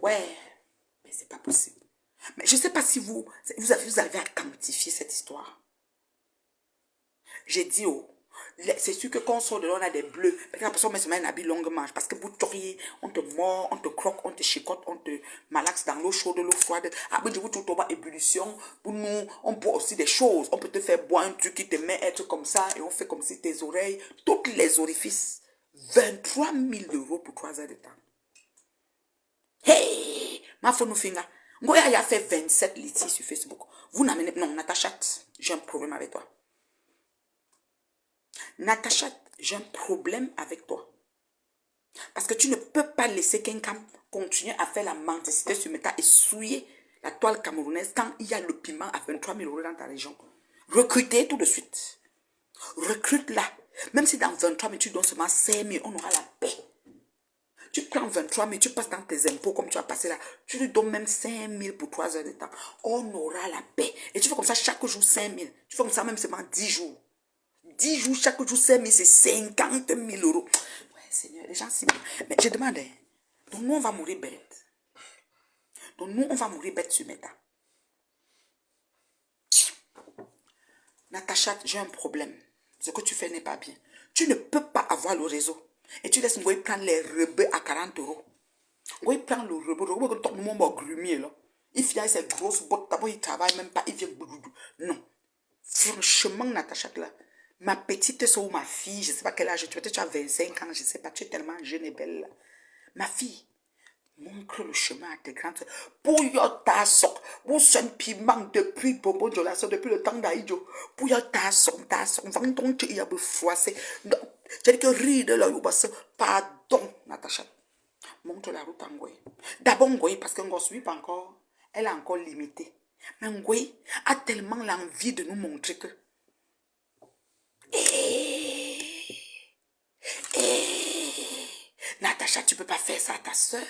Ouais, mais c'est pas possible. Mais je ne sais pas si vous arrivez à quantifier cette histoire. J'ai dit, c'est sûr que quand on sort de là, on a des bleus. Parce que la personne met seulement un habit longue manche. Parce que vous toriez, on te mord, on te croque, on te chicote, on te malaxe dans l'eau chaude, l'eau froide. Après, vous tout en ébullition. Pour nous, on boit aussi des choses. On peut te faire boire un truc qui te met être comme ça. Et on fait comme si tes oreilles, toutes les orifices. 23 000 euros pour 3 heures de temps. Hey, ma phone finger. Ngoya a fait 27 litiges sur Facebook. Vous n'amenez non, Natacha, j'ai un problème avec toi. Natacha, j'ai un problème avec toi. Parce que tu ne peux pas laisser quelqu'un continuer à faire la mendicité sur Meta et souiller la toile camerounaise quand il y a le piment à 23 000 € dans ta région. Recrutez tout de suite. Recrute-la. Même si dans 23 000, tu donnes seulement 5 000, on aura la paix. Tu prends 23 000, tu passes dans tes impôts comme tu as passé là. Tu lui donnes même 5 000 pour 3 heures de temps. On aura la paix. Et tu fais comme ça chaque jour 5 000. Tu fais comme ça même seulement 10 jours. 10 jours, chaque jour 5 000, c'est 50 000 €. Ouais, Seigneur, les gens s'y mettent. Mais je demande, hein, donc nous, on va mourir bête. Donc nous, on va mourir bête sur Meta. Natacha, j'ai un problème. Ce que tu fais n'est pas bien. Tu ne peux pas avoir le réseau. Et tu laisses Ngoï prendre les rebeux à 40 €. Ngoï prend le rebeu. Le rebeu que tout le monde va grumier là. Il vient avec ses grosses bottes. D'abord, il travaille même pas. Il vient. Non. Franchement, Natacha, là, ma petite soeur ou ma fille, je ne sais pas quel âge, peut-être tu as 25 ans, je ne sais pas, tu es tellement jeune et belle. Là. Ma fille, montre le chemin à tes grandes soeurs. Pour y ta soeur, pour son piment depuis Bobo de la soeur, depuis le temps d'Aïdjo. Pour y ta soeur, vend ton tu y a froissé. J'ai dit que rire de l'œil, pardon, Natacha. Montre la route en Ngoï. D'abord Ngoï, parce que Ngoï suit pas encore, elle est encore limitée. Mais Ngoï a tellement l'envie de nous montrer que Natacha, tu ne peux pas faire ça à ta soeur.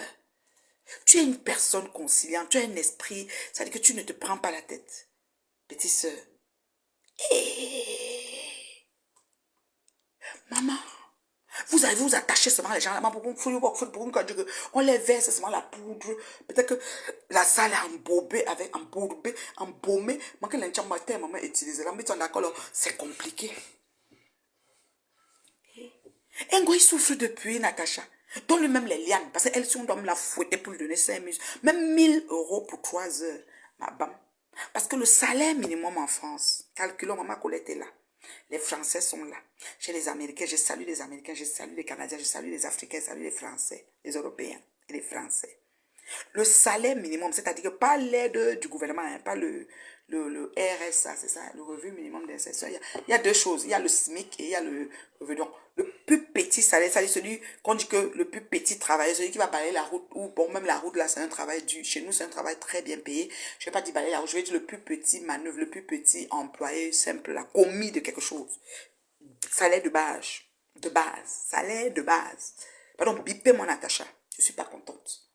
Tu es une personne conciliante, tu as un esprit, ça veut dire que tu ne te prends pas la tête. Petite soeur. Maman, vous allez vous attacher seulement les gens là. On les verse seulement la poudre. Peut-être que la salle est embourbée avec embaumée. Moi, que maman utilise là, mais d'accord, c'est compliqué. Ngo, il souffre depuis, Natacha. Donne-lui même les lianes. Parce qu'elle, si on doit me la fouetter pour lui donner 5 000, même 1 000 € pour 3 heures. Ma bam. Parce que le salaire minimum en France, calculons, maman Colette est là. Les Français sont là. Chez les Américains, je salue les Américains, je salue les Canadiens, je salue les Africains, je salue les Français, les Européens et les Français. Le salaire minimum, c'est-à-dire que pas l'aide du gouvernement, hein, pas le RSA, c'est ça, le revenu minimum d'insertion. Il y a deux choses. Il y a le SMIC et il y a le revenu. Donc, le plus petit salaire, c'est celui qu'on dit que le plus petit travailleur, celui qui va balayer la route, ou bon, même la route là, c'est un travail dur. Chez nous, c'est un travail très bien payé. Je ne vais pas dire balayer la route, je vais dire le plus petit manœuvre, le plus petit employé simple, la commis de quelque chose. Salaire de base. Salaire de base. Pardon, bipez mon Natacha. Je ne suis pas contente.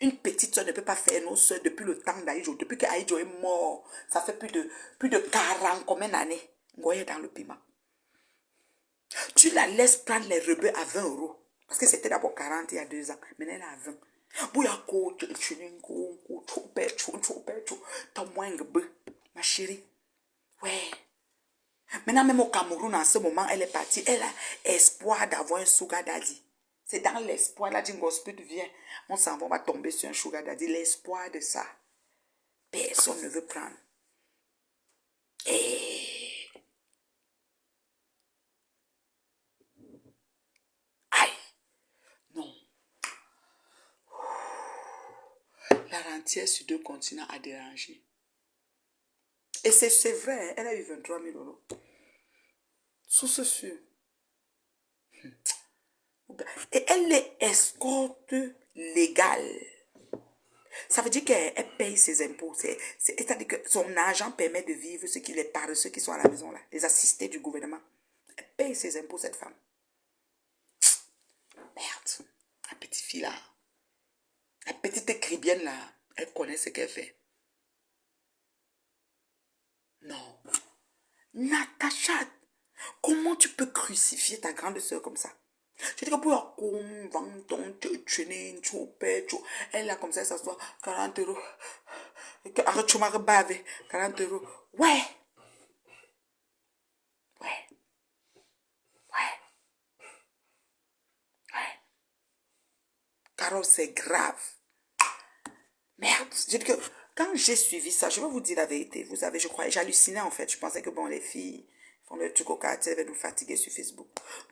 Une petite soeur ne peut pas faire nos soeurs depuis le temps d'Aïdjo. Depuis qu'Aïdjo est mort, ça fait plus de 40 combien d'années. Ngoye dans le piment. Tu la laisses prendre les rebeux à 20 €. Parce que c'était d'abord 40 il y a 2 ans. Maintenant, elle est à 20. Ma chérie. Ouais. Maintenant, même au Cameroun, en ce moment, elle est partie. Elle a espoir d'avoir un sugar daddy. C'est dans l'espoir, là, Jingosput vient. On s'en va tomber sur un sugar daddy. L'espoir de ça. Personne ne veut prendre. Et... aïe. Non. La rentière sur 2 continents a dérangé. Et c'est vrai, elle a eu 23 000 €. Sous ce sûr. Et elle est escorte légale. Ça veut dire qu'elle paye ses impôts. C'est-à-dire que son argent permet de vivre ceux qui sont à la maison là, les assistés du gouvernement. Elle paye ses impôts, cette femme. Merde. La petite fille là, la petite écribienne là, elle connaît ce qu'elle fait. Non. Natacha, comment tu peux crucifier ta grande soeur comme ça? Je dis que pour elle a comme ça, ça soit 40 €. 40 €. Ouais. Ouais. Ouais. Ouais. Carole, c'est grave. Merde. Je dis que quand j'ai suivi ça, je vais vous dire la vérité. Vous savez, je croyais, j'hallucinais en fait. Je pensais que bon, les filles font le truc au quartier, elles vont nous fatiguer sur Facebook.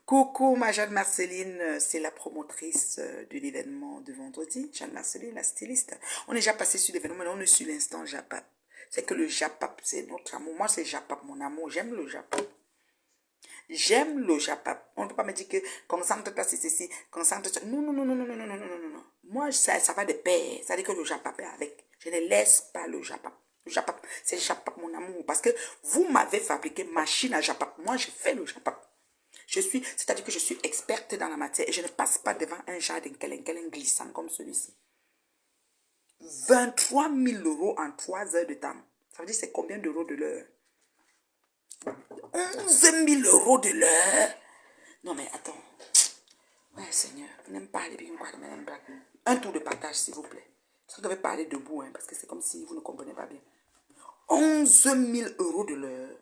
Coucou, ma Jeanne Marceline, c'est la promotrice de l'événement de vendredi. Jeanne Marceline, la styliste. On est déjà passé sur l'événement, maintenant on est sur l'instant Japap. C'est que le Japap, c'est notre amour. Moi, c'est Japap, mon amour. J'aime le Japap. J'aime le Japap. On ne peut pas me dire que concentre-toi sur ceci, concentre-toi. Non, non, non, non, non, non, non, non, non, non, non. Moi, ça va de pair. Ça veut dire que le Japap est avec. Je ne laisse pas le Japap. Le Japap, c'est le Japap, mon amour. Parce que vous m'avez fabriqué machine à Japap. Moi, je fais le Japap. C'est-à-dire que je suis experte dans la matière et je ne passe pas devant un jardin glissant comme celui-ci. 23 000 euros en 3 heures de temps. Ça veut dire c'est combien d'euros de l'heure? 11 000 euros de l'heure. Non mais attends. Ouais Seigneur, vous n'aimez pas aller bien quoi, un tour de partage s'il vous plaît. Vous devez parler debout hein, parce que c'est comme si vous ne comprenez pas bien. 11 000 euros de l'heure.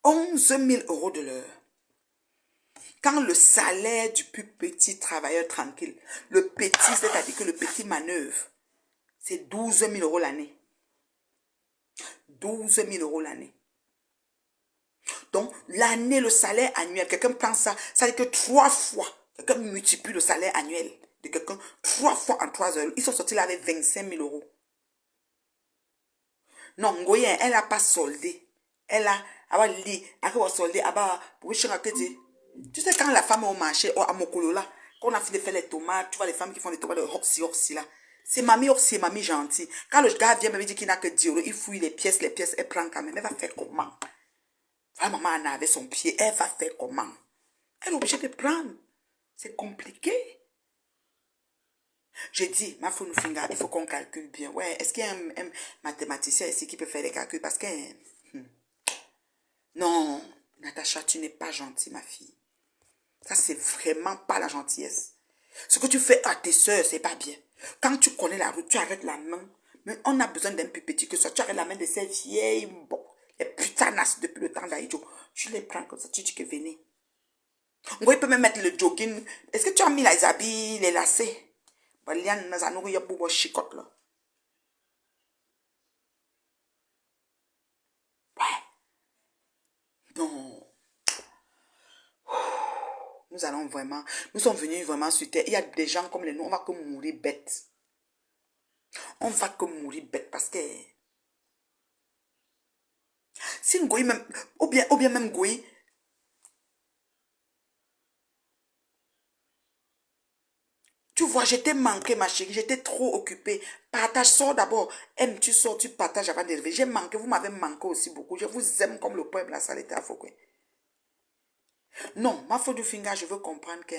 Onze mille euros de l'heure. Quand le salaire du plus petit travailleur tranquille, le petit, c'est-à-dire que le petit manœuvre, c'est 12 000 euros l'année. 12 000 euros l'année. Donc, l'année, le salaire annuel, quelqu'un prend ça, ça veut dire que 3 fois, quelqu'un multiplie le salaire annuel de quelqu'un 3 fois en 3 heures. Ils sont sortis là avec 25 000 euros. Non, Ngoyen, elle n'a pas soldé. Elle a, elle a soldé, tu sais, quand la femme est au marché, à Mokolo là, quand on a fini de faire les tomates, tu vois les femmes qui font les tomates de Horsi là. C'est mamie gentille. Quand le gars vient me dire qu'il n'a que 10 euros, il fouille les pièces, elle prend quand même. Elle va faire comment? Voilà, maman Anna avait son pied, elle va faire comment? Elle est obligée de prendre. C'est compliqué. J'ai dit, ma fille, il faut qu'on calcule bien. Ouais, est-ce qu'il y a un mathématicien ici qui peut faire les calculs? Parce que... Non, Natacha, tu n'es pas gentille, ma fille. Ça, c'est vraiment pas la gentillesse. Ce que tu fais à tes soeurs, c'est pas bien. Quand tu connais la route, tu arrêtes la main. Mais on a besoin d'un plus petit que ça. Tu arrêtes la main de ces vieilles, bon, les putanasses depuis le temps d'Aïdjo. Tu les prends comme ça, tu dis que venez. On peut même mettre le jogging. Est-ce que tu as mis les habits, les lacets? Il y a un beaucoup de chicotte là. Ouais. Non. Nous allons vraiment, nous sommes venus vraiment sur terre. Il y a des gens comme les nous, on va que mourir bête. On va que mourir bête parce que si Ngoï même, ou bien même Ngoï, tu vois, j'étais manqué ma chérie, j'étais trop occupée. Partage, sors d'abord. Aime, tu sors, tu partages avant d'arriver. J'ai manqué, vous m'avez manqué aussi beaucoup. Je vous aime comme le peuple, la saleté à Fouquet. Non, ma faute du finger, je veux comprendre que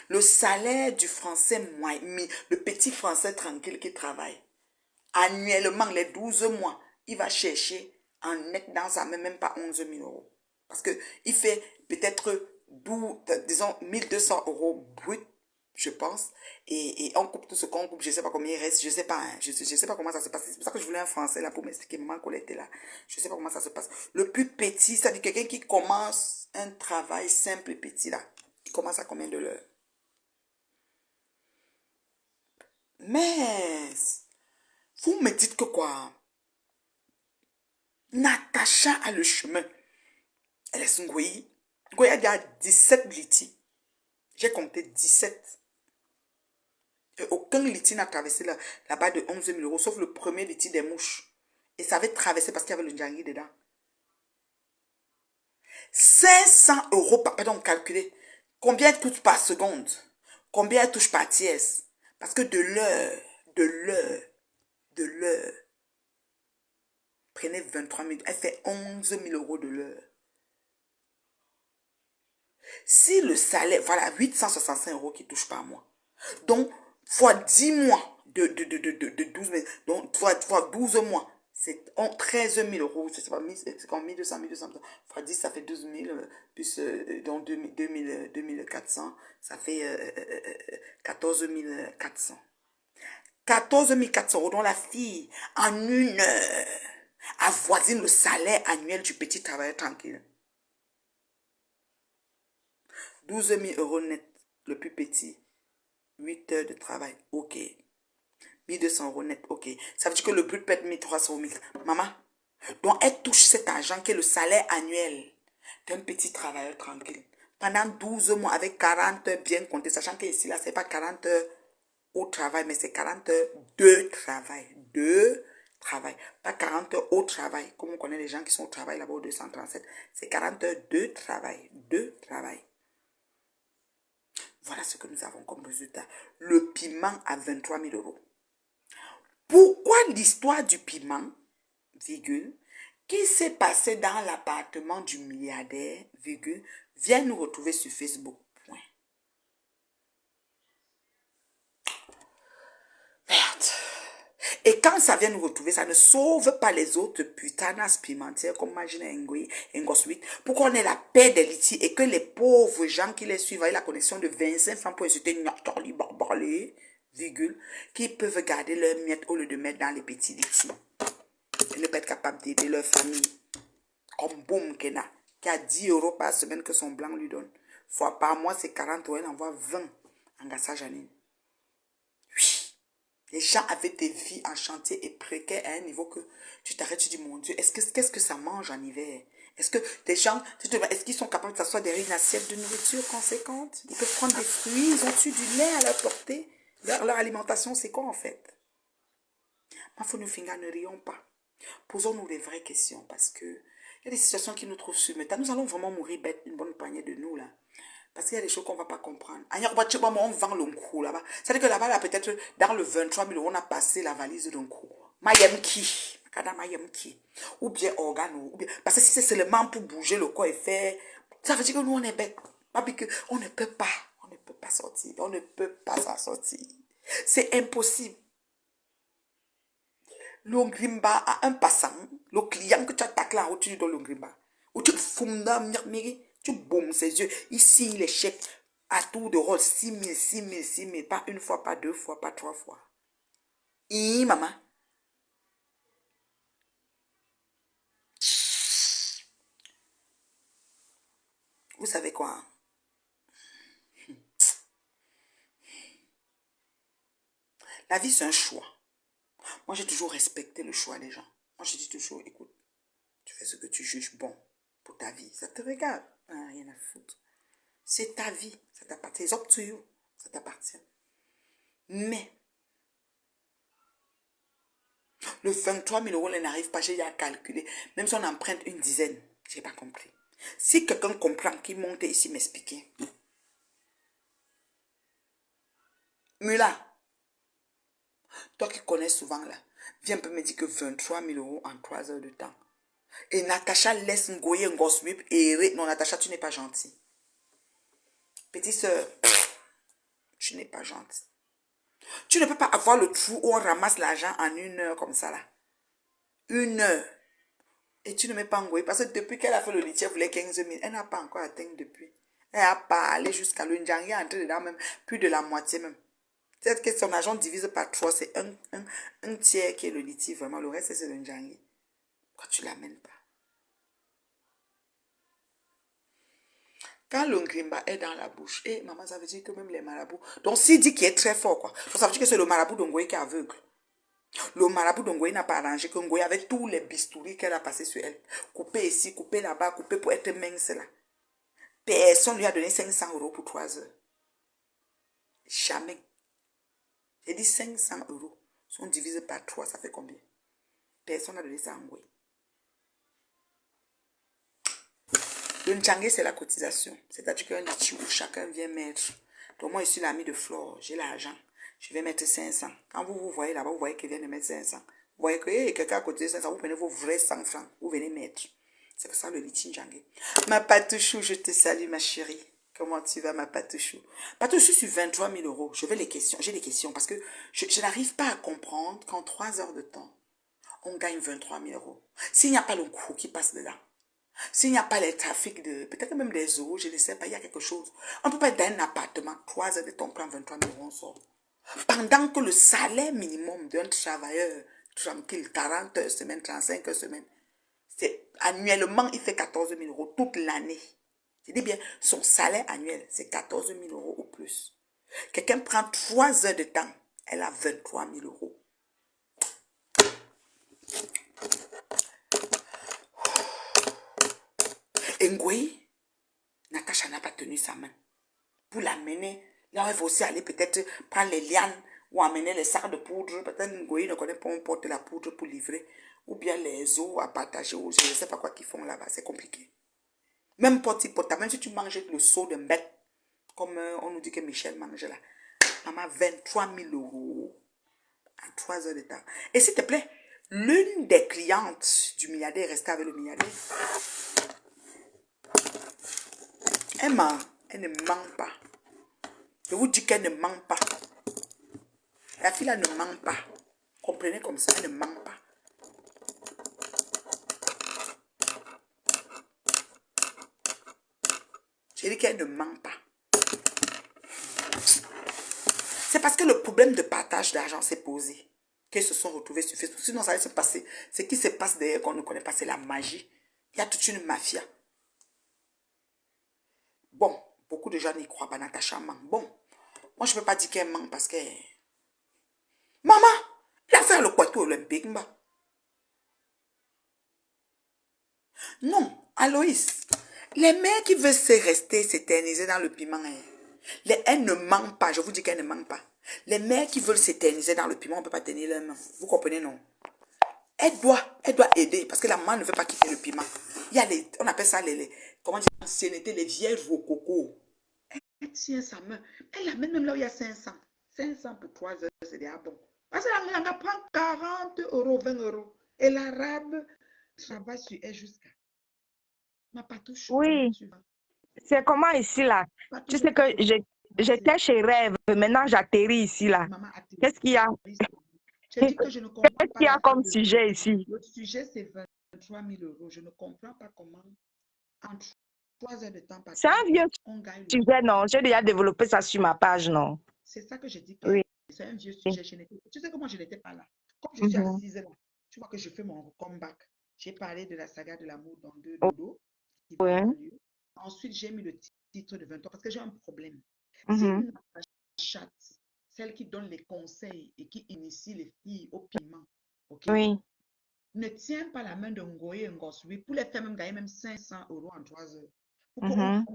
le salaire du français moyen, le petit français tranquille qui travaille, annuellement, les 12 mois, il va chercher en net dans sa main, même pas 11 000 euros. Parce qu'il fait peut-être, disons, 1200 euros brut, je pense. Et on coupe tout ce qu'on coupe, je ne sais pas combien il reste, je ne sais pas. Hein, je sais pas comment ça se passe. C'est pour ça que je voulais un français là pour m'expliquer. Maman qu'on était là. Je ne sais pas comment ça se passe. Le plus petit, c'est-à-dire quelqu'un qui commence un travail simple et petit là. Il commence à combien de l'heure? Mais... vous me dites que quoi? Natacha a le chemin. Elle est Ngoyi. Ngoyi a déjà 17 litis. J'ai compté 17. Et aucun litis n'a traversé là-bas de 11 000 euros, sauf le premier litis des mouches. Et ça avait traversé parce qu'il y avait le djangui dedans. 500 euros par... Pardon, calculez. Combien elle touche par seconde? Combien elle touche par tiers? Parce que de l'heure, prenez 23 000, elle fait 11 000 euros de l'heure. Si le salaire, voilà, 865 euros qui touche par mois. Donc, fois 10 mois de 12 000, donc fois 12 mois, c'est 13 000 euros, c'est pas 1200, fois 10, ça fait 12 000, plus donc 2400, ça fait 14 400. 14 400 euros, dont la fille, en une heure, avoisine le salaire annuel du petit travailleur tranquille. 12 000 euros net, le plus petit, 8 heures de travail, ok. 1200 euros net, ok. Ça veut dire que le brut peut être 1300 euros. Maman, donc elle touche cet argent qui est le salaire annuel d'un petit travailleur tranquille. pendant 12 mois avec 40 heures bien comptées, sachant que ici, là, c'est pas 40 heures au travail, mais c'est 40 heures de travail. De travail. Pas 40 heures au travail, comme on connaît les gens qui sont au travail là-bas au 237. C'est 40 heures de travail. De travail. Voilà ce que nous avons comme résultat. Le piment à 23 000 euros. Pourquoi l'histoire du piment, virgule, qui s'est passé dans l'appartement du milliardaire, virgule, vient nous retrouver sur Facebook. Point. Merde. Et quand ça vient nous retrouver, ça ne sauve pas les autres putanas pimentières comme Magina Ngui et Ngoswit pour qu'on ait la paix des litiges et que les pauvres gens qui les suivent aient la connexion de 25 francs pour insulter Nyatali Barbarlé, virgule, qui peuvent garder leurs miettes au lieu de mettre dans les petits litiges. Et ne pas être capable d'aider leur famille. Comme Boum Kena, qui a 10 euros par semaine que son blanc lui donne. Fois par mois, c'est 40 euros, elle envoie 20 en Gassa Janine. Oui. Les gens avaient des vies en chantier et précaires à un niveau que tu t'arrêtes, tu dis, mon Dieu, qu'est-ce que ça mange en hiver? Est-ce que des gens, est-ce qu'ils sont capables de s'asseoir derrière une assiette de nourriture conséquente? Ils peuvent prendre des fruits, ils ont-tu du lait à leur portée? Leur alimentation, c'est quoi en fait? Mafonufinga, ne rions pas. Posons-nous les vraies questions parce que il y a des situations qui nous trouvent submergées. Nous allons vraiment mourir bête, une bonne poignée de nous là. Parce qu'il y a des choses qu'on ne va pas comprendre. On vend le coup là-bas. C'est-à-dire que là-bas, là, peut-être dans le 23 000 euros, on a passé la valise d'un coup. Mayemki. Ou bien organo. Parce que si c'est seulement pour bouger le corps et faire. Ça veut dire que nous, on est bête. On ne peut pas. On ne peut pas sortir. On ne peut pas s'en sortir. C'est impossible. L'ongrimba à un passant, le client que tu attaques là où tu lui donnes l'ongrimba, où tu fumes dans tu boumes ses yeux. Ici, les chèques à tour de rôle, 6 000, 6 000, 6 000, pas une fois, pas deux fois, pas trois fois. Maman. Vous savez quoi? La vie, c'est un choix. Moi, j'ai toujours respecté le choix des gens. Moi, je dis toujours, écoute, tu fais ce que tu juges bon pour ta vie. Ça te regarde. Ah, rien à foutre. C'est ta vie. Ça t'appartient. It's up to you. Ça t'appartient. Mais, le 23 000 euros, elle n'arrive pas. J'ai à calculer. Même si on emprunte une dizaine, je n'ai pas compris. Si quelqu'un comprend, qui monte ici m'expliquer. Mula, toi qui connais souvent là, viens un peu me dire que 23 000 euros en 3 heures de temps. Et Natacha laisse Ngoye Ngoswip et non, Natacha, tu n'es pas gentil. Petite soeur, tu n'es pas gentil. Tu ne peux pas avoir le trou où on ramasse l'argent en 1 heure comme ça là. 1 heure. Et tu ne mets pas Ngoye parce que depuis qu'elle a fait le litier, elle voulait 15 000. Elle n'a pas encore atteint depuis. Elle a pas allé jusqu'à l'Undjangi, entré dedans même, plus de la moitié même. Peut-être que son argent divise par 3, c'est un tiers qui est le litige vraiment. Le reste, c'est l'Undjangi. Pourquoi tu ne l'amènes pas? Quand l'ongrimba est dans la bouche, et maman, ça veut dire que même les marabouts. Donc, s'il dit qu'il est très fort, quoi. Donc, ça veut dire que c'est le marabout d'Ongoye qui est aveugle. Le marabout d'Ongoye n'a pas arrangé que Ngoye avait tous les bistouris qu'elle a passés sur elle. Coupé ici, coupé là-bas, coupé pour être mince là. Personne lui a donné 500 euros pour 3 heures. Jamais. J'ai dit 500 euros. Sont divisés par 3, ça fait combien? Personne n'a donné ça à Ngoye. Le Ndjangue, c'est la cotisation. C'est-à-dire qu'un litige où chacun vient mettre. Donc, moi, je suis l'ami de Flore. J'ai l'argent. Je vais mettre 500. Quand vous voyez là-bas, vous voyez qu'il vient de mettre 500. Vous voyez que quelqu'un a cotisé 500. Vous prenez vos vrais 100 francs. Vous venez mettre. C'est pour ça le litige Ndjangue. Ma Patouchou, je te salue, ma chérie. Comment tu vas, ma Patouchou? Patouchou, sur 23 000 euros. J'ai des questions parce que je n'arrive pas à comprendre qu'en 3 heures de temps, on gagne 23 000 euros. S'il n'y a pas le coût qui passe dedans. S'il n'y a pas les trafics de... Peut-être même des eaux, je ne sais pas, il y a quelque chose. On ne peut pas être dans un appartement, 3 heures de temps, on prend 23 000 euros, on sort. Pendant que le salaire minimum d'un travailleur tranquille, 40 heures semaine, 35 heures semaine, c'est annuellement, il fait 14 000 euros toute l'année. Je dis bien, son salaire annuel, c'est 14 000 euros ou plus. Quelqu'un prend 3 heures de temps, elle a 23 000 euros. Et Ngoye Natacha n'a pas tenu sa main. Pour l'amener, là où elle va aussi aller peut-être prendre les lianes ou amener les sacs de poudre. Peut-être Ngoyi ne connaît pas où on porte la poudre pour livrer. Ou bien les os à partager. Ou je ne sais pas quoi qu'ils font là-bas. C'est compliqué. Même pota, même si tu manges le seau de bête, comme on nous dit que Michel mange là. Maman, 23 000 euros en 3 heures de temps. Et s'il te plaît, l'une des clientes du milliardaire est restée avec le milliardaire. Elle ment. Elle ne ment pas. Je vous dis qu'elle ne ment pas. La fille là ne ment pas. Comprenez comme ça, elle ne ment pas. J'ai dit qu'elle ne ment pas. C'est parce que le problème de partage d'argent s'est posé. Qu'elles se sont retrouvées sur Facebook. Sinon, ça allait se passer. Ce qui se passe d'ailleurs qu'on ne connaît pas, c'est la magie. Il y a toute une mafia. Bon, beaucoup de gens n'y croient pas. Natacha ment. Bon, moi je ne peux pas dire qu'elle ment parce que... Maman, il a fait le quartier olympique. Non, Aloïs, les mères qui veulent se rester, s'éterniser dans le piment, elles ne mentent pas. Je vous dis qu'elles ne mentent pas. Les mères qui veulent s'éterniser dans le piment, on ne peut pas tenir leurs mains. Vous comprenez, non? Elle doit aider parce que la maman ne veut pas quitter le piment. Il y a les, on appelle ça comment dire, l'ancienneté, les vieilles rococo. Elle tient sa main. Elle l'amène même là où il y a 500. 500 pour 3 heures, c'est déjà bon. Parce que la maman prend 40 euros, 20 euros. Et l'arabe travaille sur elle jusqu'à. Ma patouche, comment Oui, tu vas? c'est comment ici là? Tu Patouche, sais que j'étais chez Rêve, maintenant j'atterris ici là. maman a tenu. Qu'est-ce qu'il y a? J'ai dit que je ne comprends Qu'est-ce pas qu'il y a l'affaire comme de... sujet ici? Le sujet, c'est 23 000 euros. Je ne comprends pas comment, en 3 heures de temps par C'est un vieux on gagne le... sujet, non? J'ai déjà développé ça sur ma page, non? C'est ça que je dis que Oui. c'est un vieux sujet. Tu sais comment je n'étais pas là? Comme je suis Mhm. assise là, tu vois que je fais mon comeback. J'ai parlé de la saga de l'amour dans deux dodos qui va Oui. avoir lieu. Ensuite, j'ai mis le titre de 23 parce que j'ai un problème. Si Mhm. chatte, celle qui donne les conseils et qui initie les filles au piment, ok, Oui. ne tient pas la main de Ngoye Ngosui pour les faire même gagner même 500 euros en 3 heures. Pour qu'on Mhm.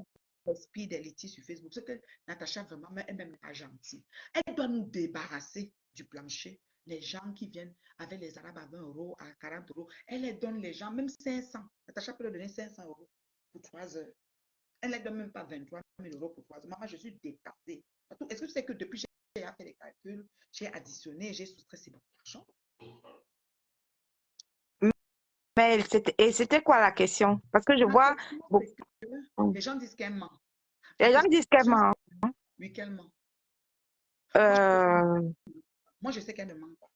respire des litiges sur Facebook. C'est que Natacha, vraiment, elle-même n'est pas gentille. Elle doit nous débarrasser du plancher. Les gens qui viennent avec les arabes à 20 euros, à 40 euros, elle les donne les gens, même 500. Natacha peut leur donner 500 euros pour 3 heures. Elle ne les donne même pas 23 000 euros pour 3 heures. Maman, je suis dépassée. Est-ce que tu sais que depuis que j'ai fait les calculs, j'ai additionné, j'ai soustrait ces beaucoup d'argent? Mais c'était quoi la question? Parce que je La vois question, beaucoup. c'est que les gens disent qu'elle ment. Les La gens disent qu'elle question, ment. c'est oui, qu'elle ment. Euh, Moi, je sais qu'elle ne ment pas.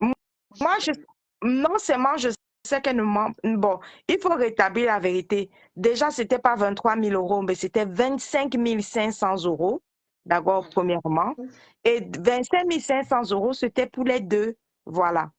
m- Moi, je Moi, sais qu'elle ne ment non seulement je sais qu'elle ne ment. Bon, il faut rétablir la vérité. Déjà, c'était pas 23 000 euros, mais c'était 25 500 euros, pas. d'abord, Voilà. premièrement. Et 25 500 euros, c'était pour les deux. Voilà.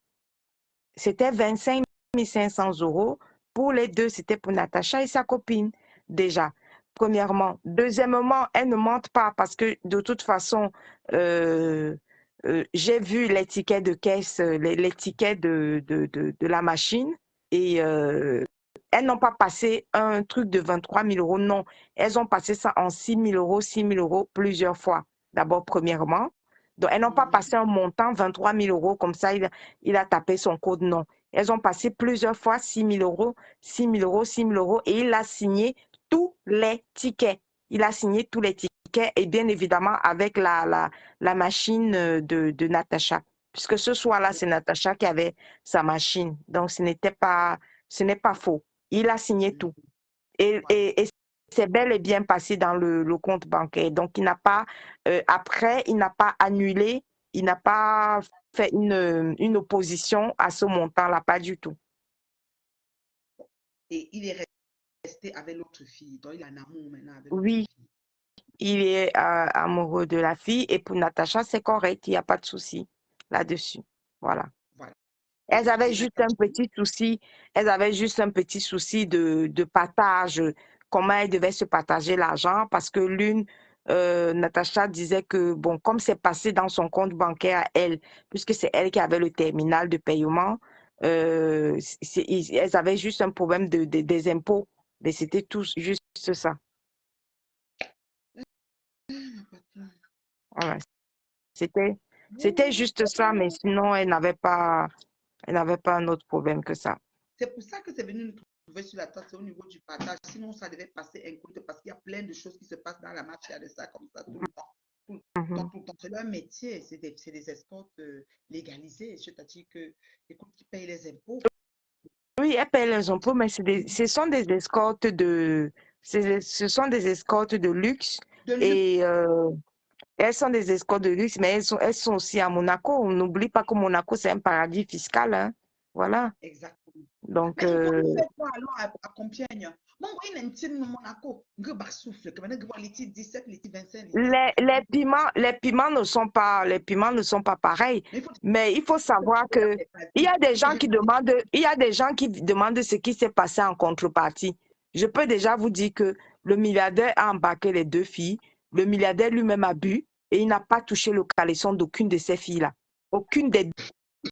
C'était 25 500 euros. Pour les deux, c'était pour Natacha et sa copine, déjà. Premièrement. Deuxièmement, elle ne mente pas parce que de toute façon, j'ai vu les tickets de caisse, les tickets de la machine et elles n'ont pas passé un truc de 23 000 euros, non. Elles ont passé ça en 6 000 euros, 6 000 euros plusieurs fois. D'abord, premièrement. Donc, elles n'ont pas passé un montant 23 000 euros comme ça, il a tapé son code, non. Elles ont passé plusieurs fois 6 000 euros, 6 000 euros, 6 000 euros et il a signé tous les tickets. Il a signé tous les tickets et bien évidemment avec la machine de Natacha. Puisque ce soir-là, c'est Natacha qui avait sa machine. Donc, ce n'est pas faux. Il a signé tout. Et c'est bel et bien passé dans le compte bancaire. Donc, il n'a pas, après, il n'a pas annulé, il n'a pas fait une opposition à ce montant-là, pas du tout. Et il est resté avec l'autre fille. Donc, il est en amour maintenant avec l'autre Oui, fille. il est amoureux de la fille et pour Natacha, c'est correct, il n'y a pas de souci là-dessus. Voilà. Voilà. Elles avaient Et juste un Natacha, petit souci, elles avaient juste un petit souci de partage, comment elles devaient se partager l'argent, parce que l'une, Natacha disait que, bon, comme c'est passé dans son compte bancaire à elle, puisque c'est elle qui avait le terminal de paiement, elles avaient juste un problème des impôts, mais c'était tout juste ça. Voilà. C'était juste ça, mais sinon, elle n'avait pas un autre problème que ça. C'est pour ça que c'est venu nous trouver sur la table, c'est au niveau du partage. Sinon, ça devait passer incognito parce qu'il y a plein de choses qui se passent dans la marche, il y a de ça comme ça tout le temps. Tout le temps, tout le temps. C'est leur métier, c'est des escortes légalisées. C'est-à-dire que, écoute, qui payent les impôts. Oui, elles payent les impôts, mais ce sont des escortes ce sont des escortes de luxe. Et elles sont des escortes de luxe, mais elles sont aussi à Monaco. On n'oublie pas que Monaco, c'est un paradis fiscal, hein. Voilà. Exactement. Donc, Mais ils vont faire quoi alors à Compiègne? Bon, oui, il y a une Monaco. Il y a souffle. Quand même, il y a 17, 25. les piments ne sont pas pareils. Mais il faut savoir que il y a des gens qui demandent ce qui s'est passé en contrepartie. Je peux déjà vous dire que le milliardaire a embarqué les deux filles. Le milliardaire lui-même a bu et il n'a pas touché le caleçon d'aucune de ces filles-là. Aucune des deux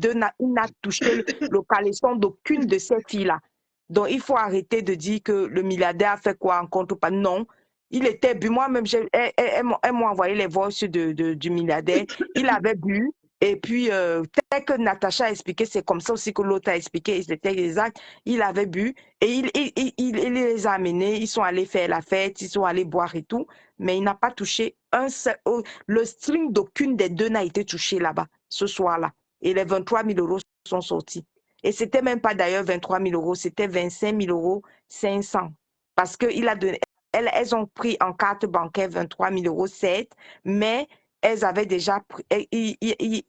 il n'a touché le caleçon d'aucune de ces filles-là. Donc, il faut arrêter de dire que le milliardaire a fait quoi en contrepartie. Non, il était bu. Moi-même, elles m'ont envoyé les voices du milliardaire. Il avait bu. Et puis, tel que Natacha a expliqué, c'est comme ça aussi que l'autre a expliqué. C'était exact. Il avait bu et il les a amenés. Ils sont allés faire la fête, ils sont allés boire et tout. Mais il n'a pas touché un seul. Le string d'aucune des deux n'a été touché là-bas, ce soir-là. Et les 23 000 euros sont sortis. Et ce n'était même pas d'ailleurs 23 000 euros, c'était 25 000 euros 500. Parce qu'il a donné. Elles ont pris en carte bancaire 23 000 euros 7, mais elles avaient déjà pris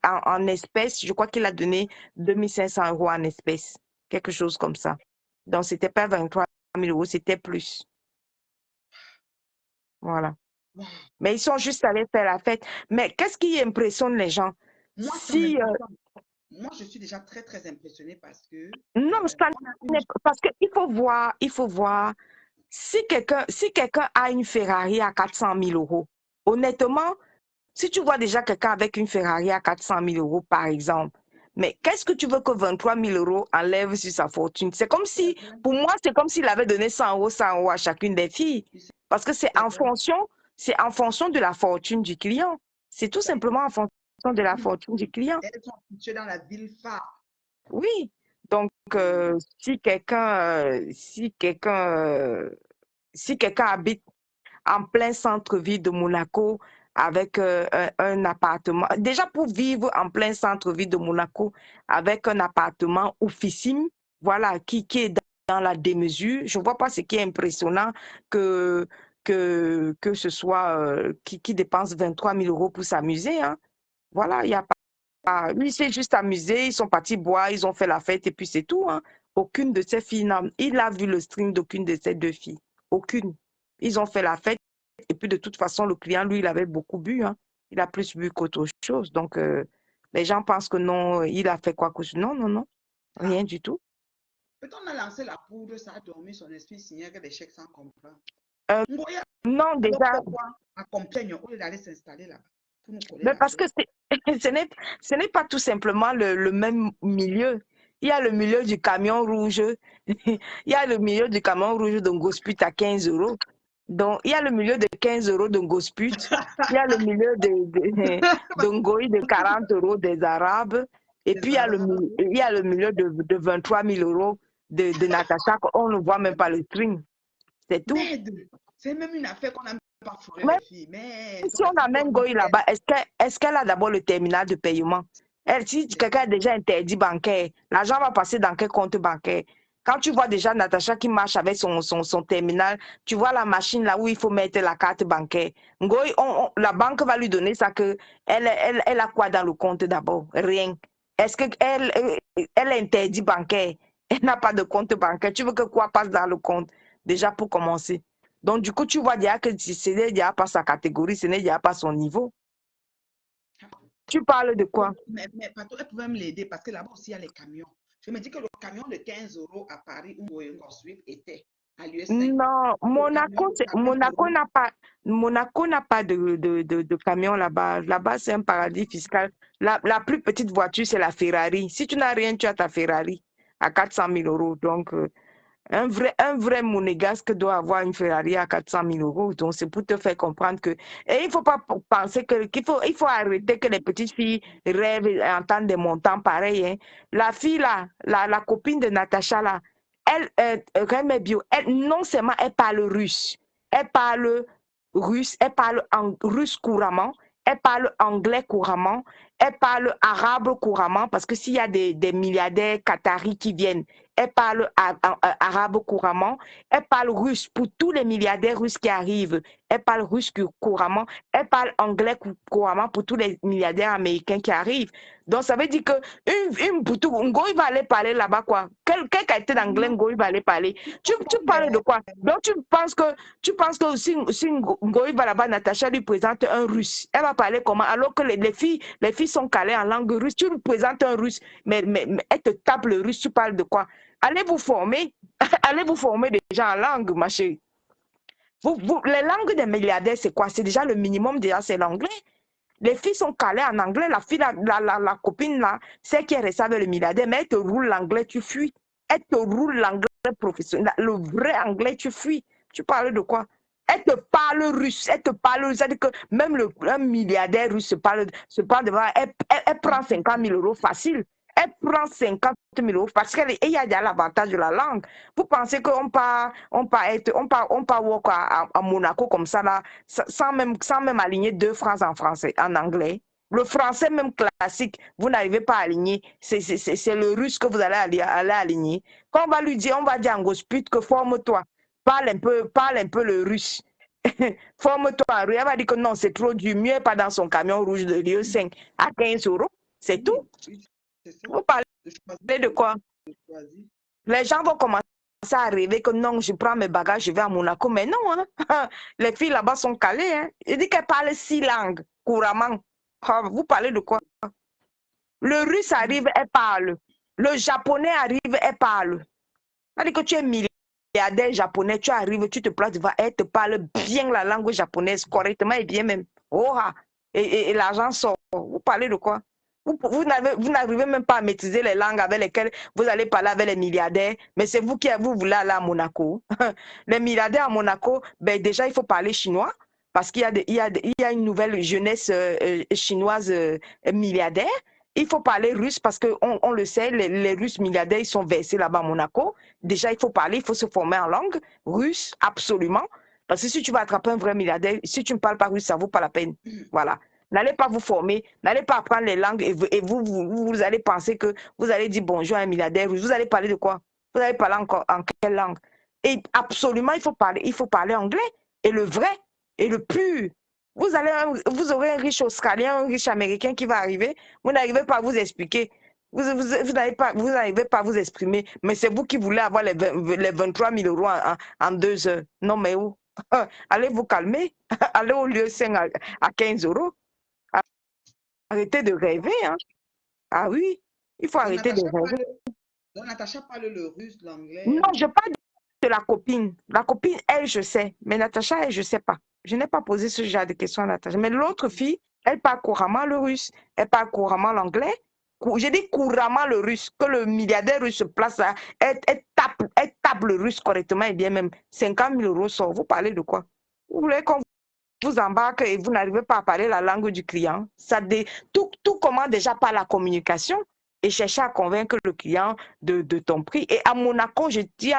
en espèces, je crois qu'il a donné 2 500 euros en espèces, quelque chose comme ça. Donc, ce n'était pas 23 000 euros, c'était plus. Voilà. Mais ils sont juste allés faire la fête. Mais qu'est-ce qui impressionne les gens? Moi, Si, moi, je suis déjà très, très impressionnée parce que... non, parce qu'il faut voir, si quelqu'un a une Ferrari à 400 000 euros, honnêtement, si tu vois déjà quelqu'un avec une Ferrari à 400 000 euros, par exemple, mais qu'est-ce que tu veux que 23 000 euros enlève sur sa fortune? C'est comme si, pour moi, c'est comme s'il avait donné 100 euros à chacune des filles. Parce que c'est en fonction de la fortune du client. C'est tout simplement en fonction de la fortune du client. Elles sont situées dans la ville phare. Oui. Donc, si quelqu'un habite en plein centre-ville de Monaco avec un appartement, déjà pour vivre en plein centre-ville de Monaco avec un appartement oufissime, voilà, qui est dans la démesure, je ne vois pas ce qui est impressionnant que ce soit qui dépense 23 000 euros pour s'amuser, hein. Voilà, il n'y a pas. Lui, il s'est juste amusé, ils sont partis boire, ils ont fait la fête et puis c'est tout, hein. Aucune de ces filles, il a vu le string d'aucune de ces deux filles. Aucune. Ils ont fait la fête et puis de toute façon, le client, lui, il avait beaucoup bu, hein. Il a plus bu qu'autre chose. Donc, les gens pensent que non, il a fait quoi que ce... Non, non, non. Rien du tout. Peut-on a lancé la poudre, ça a dormi, son esprit signait que des chèques sans comprendre. Non, déjà. À Compiègne, au lieu d'aller s'installer là-bas. Mais parce que ce n'est pas tout simplement le même milieu. Il y a le milieu du camion rouge. Il y a le milieu du camion rouge de Ngosput à 15 euros. Donc, il y a le milieu de 15 euros de Ngosput. Il y a le milieu de Ngoï de 40 euros des Arabes. Et puis, il y a le milieu de 23 000 euros de Natacha. On ne voit même pas le string. C'est tout. C'est même une affaire qu'on a pas fourré les filles. Mais si on amène Goï là-bas, est-ce qu'elle a d'abord le terminal de paiement? Si quelqu'un a déjà interdit bancaire, l'argent va passer dans quel compte bancaire? Quand tu vois déjà Natacha qui marche avec son terminal, tu vois la machine là où il faut mettre la carte bancaire. Goï, la banque va lui donner ça que elle a quoi dans le compte d'abord? Rien. Est-ce qu'elle interdit bancaire? Elle n'a pas de compte bancaire. Tu veux que quoi passe dans le compte? Déjà pour commencer. Donc, du coup, tu vois déjà que ce n'est déjà pas sa catégorie, ce n'est déjà pas son niveau. Tu parles de quoi? Mais elle pouvait me l'aider parce que là-bas aussi, il y a les camions. Je me dis que le camion de 15 euros à Paris où Ensuite était à l'US5. Non, Monaco n'a pas de camion là-bas. Là-bas, c'est un paradis fiscal. La plus petite voiture, c'est la Ferrari. Si tu n'as rien, tu as ta Ferrari à 400 000 euros. Donc, Un vrai monégasque doit avoir une Ferrari à 400 000 euros. Donc, c'est pour te faire comprendre que... Et il ne faut pas penser il faut arrêter que les petites filles rêvent et entendent des montants pareils. Hein. La fille, là, la copine de Natacha, là, Remé Bio, non seulement elle parle russe, elle parle russe, elle parle russe couramment, elle parle anglais couramment, elle parle arabe couramment, parce que s'il y a des milliardaires qataris qui viennent, elle parle arabe couramment, elle parle russe pour tous les milliardaires russes qui arrivent, elle parle russe couramment, elle parle anglais couramment pour tous les milliardaires américains qui arrivent. Donc ça veut dire que une boutique, Ngoï va aller parler là-bas quoi. Quelle qualité d'anglais Ngoï va aller parler? Tu parles de quoi? Donc tu penses que si Ngoï va là-bas, Natacha lui présente un russe, elle va parler comment? Alors que les filles sont calées en langue russe, tu lui présentes un russe, mais elle te tape le russe, tu parles de quoi? Allez vous former, allez vous former déjà en langue, ma chérie. Les langues des milliardaires, c'est quoi? C'est déjà le minimum, déjà, c'est l'anglais. Les filles sont calées en anglais. La fille, la copine, là, c'est qui est restée avec le milliardaire, mais elle te roule l'anglais, tu fuis. Elle te roule l'anglais professionnel. Le vrai anglais, tu fuis. Tu parles de quoi? Elle te parle russe. Elle te parle russe. C'est-à-dire que même un milliardaire russe se parle devant elle prend 50 000 euros facile. Elle prend 50 000 euros parce qu'il y a déjà l'avantage de la langue. Vous pensez qu'on part walk à Monaco comme ça, là, sans même aligner 2 phrases en français, en anglais. Le français même classique, vous n'arrivez pas à aligner. C'est le russe que vous allez aligner. Quand on va lui dire, on va dire en gospute que forme-toi, parle un peu le russe. Forme-toi. Elle va dire que non, c'est trop dur. Mieux pas dans son camion rouge de Lieu 5 à 15 euros. C'est tout. Vous parlez de quoi? Les gens vont commencer à rêver que non, je prends mes bagages, je vais à Monaco. Mais non, hein. Les filles là-bas sont calées. Hein. Il dit qu'elles parlent 6 langues couramment. Vous parlez de quoi? Le russe arrive, elle parle. Le japonais arrive, elle parle. C'est-à-dire que tu es milliardaire japonais, tu arrives, tu te places devant, elle te parle bien la langue japonaise, correctement et bien même. Oh, et l'argent sort. Vous parlez de quoi? Vous n'arrivez même pas à maîtriser les langues avec lesquelles vous allez parler avec les milliardaires, mais c'est vous qui vous voulez aller à Monaco. Les milliardaires à Monaco, ben déjà, il faut parler chinois parce qu'il y a une nouvelle jeunesse chinoise milliardaire. Il faut parler russe parce qu'on le sait, les Russes milliardaires, ils sont versés là-bas à Monaco. Déjà, il faut parler, il faut se former en langue russe, absolument. Parce que si tu vas attraper un vrai milliardaire, si tu ne parles pas russe, ça ne vaut pas la peine. Voilà. N'allez pas vous former, n'allez pas apprendre les langues et vous allez penser que vous allez dire bonjour à un milliardaire russe. Vous allez parler de quoi? Vous allez parler encore en quelle langue? Et absolument, il faut parler anglais. Et le vrai, et le pur. Vous aurez un riche Australien, un riche Américain qui va arriver. Vous n'arrivez pas à vous expliquer. Vous n'arrivez pas à vous exprimer. Mais c'est vous qui voulez avoir les 23 000 euros en 2 heures. Non, mais où? Allez vous calmer. Allez au lieu 5 à 15 euros. Arrêtez de rêver. Hein. Ah oui, il faut arrêter de rêver. Donc, Natacha parle le russe, l'anglais. Non, je parle de la copine. La copine, elle, je sais. Mais Natacha, elle, je ne sais pas. Je n'ai pas posé ce genre de questions à Natacha. Mais l'autre fille, elle parle couramment le russe. Elle parle couramment l'anglais. J'ai dit couramment le russe. Que le milliardaire russe se place là. Elle tape le russe correctement et bien même 50 000 euros sort. Vous parlez de quoi? Vous voulez qu'on vous embarque et vous n'arrivez pas à parler la langue du client. Tout commence déjà par la communication et chercher à convaincre le client de ton prix. Et à Monaco, je dis,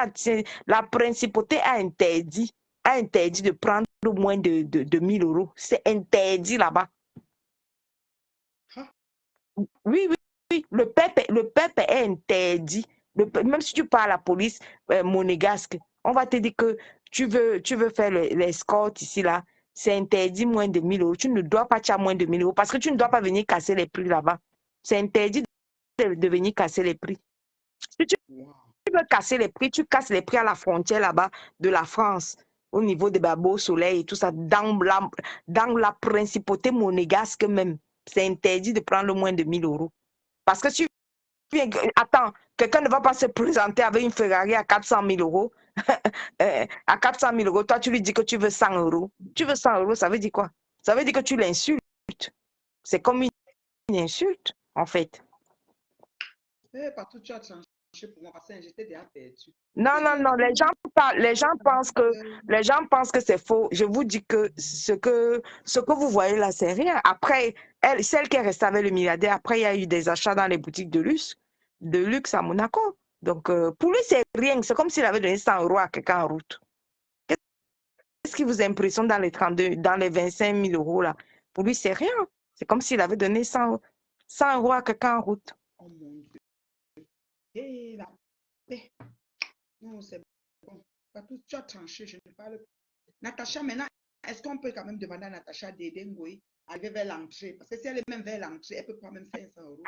la principauté a interdit de prendre moins de 1 000 euros. C'est interdit là-bas. Oui, oui, oui. Le peuple est interdit. Même si tu parles à la police monégasque, on va te dire que tu veux faire l'escorte ici, là. C'est interdit moins de 1 000 euros. Tu ne dois pas faire moins de 1 000 euros parce que tu ne dois pas venir casser les prix là-bas. C'est interdit de venir casser les prix. Si tu veux casser les prix, tu casses les prix à la frontière là-bas de la France, au niveau des Beau Soleil et tout ça, dans la principauté monégasque même. C'est interdit de prendre moins de 1 000 euros. Parce que si attends, quelqu'un ne va pas se présenter avec une Ferrari à 400 000 euros. À 400 000 euros, toi, tu lui dis que tu veux 100 euros. Tu veux 100 euros, ça veut dire quoi? Ça veut dire que tu l'insultes. C'est comme une insulte, en fait. Partout, tu as changé. pour moi parce que j'étais déjà perdue. Non, non, non, les gens pensent que c'est faux. Je vous dis que ce que vous voyez là, c'est rien. Après, elle, celle qui est restée avec le milliardaire, après, il y a eu des achats dans les boutiques de luxe à Monaco. Donc, pour lui, c'est rien. C'est comme s'il avait donné 100 euros à quelqu'un en route. Qu'est-ce qui vous impressionne dans les 32, dans les 25 000 euros là? Pour lui, c'est rien. C'est comme s'il avait donné 100 euros à quelqu'un en route. Oh mon Dieu. Et la paix. Non, c'est bon. Patou, tu as tranché, je ne parle pas. Natacha, maintenant, est-ce qu'on peut quand même demander à Natacha d'aider Ngoï à aller vers l'entrée? Parce que si elle est même vers l'entrée, elle peut pas même faire 100 euros.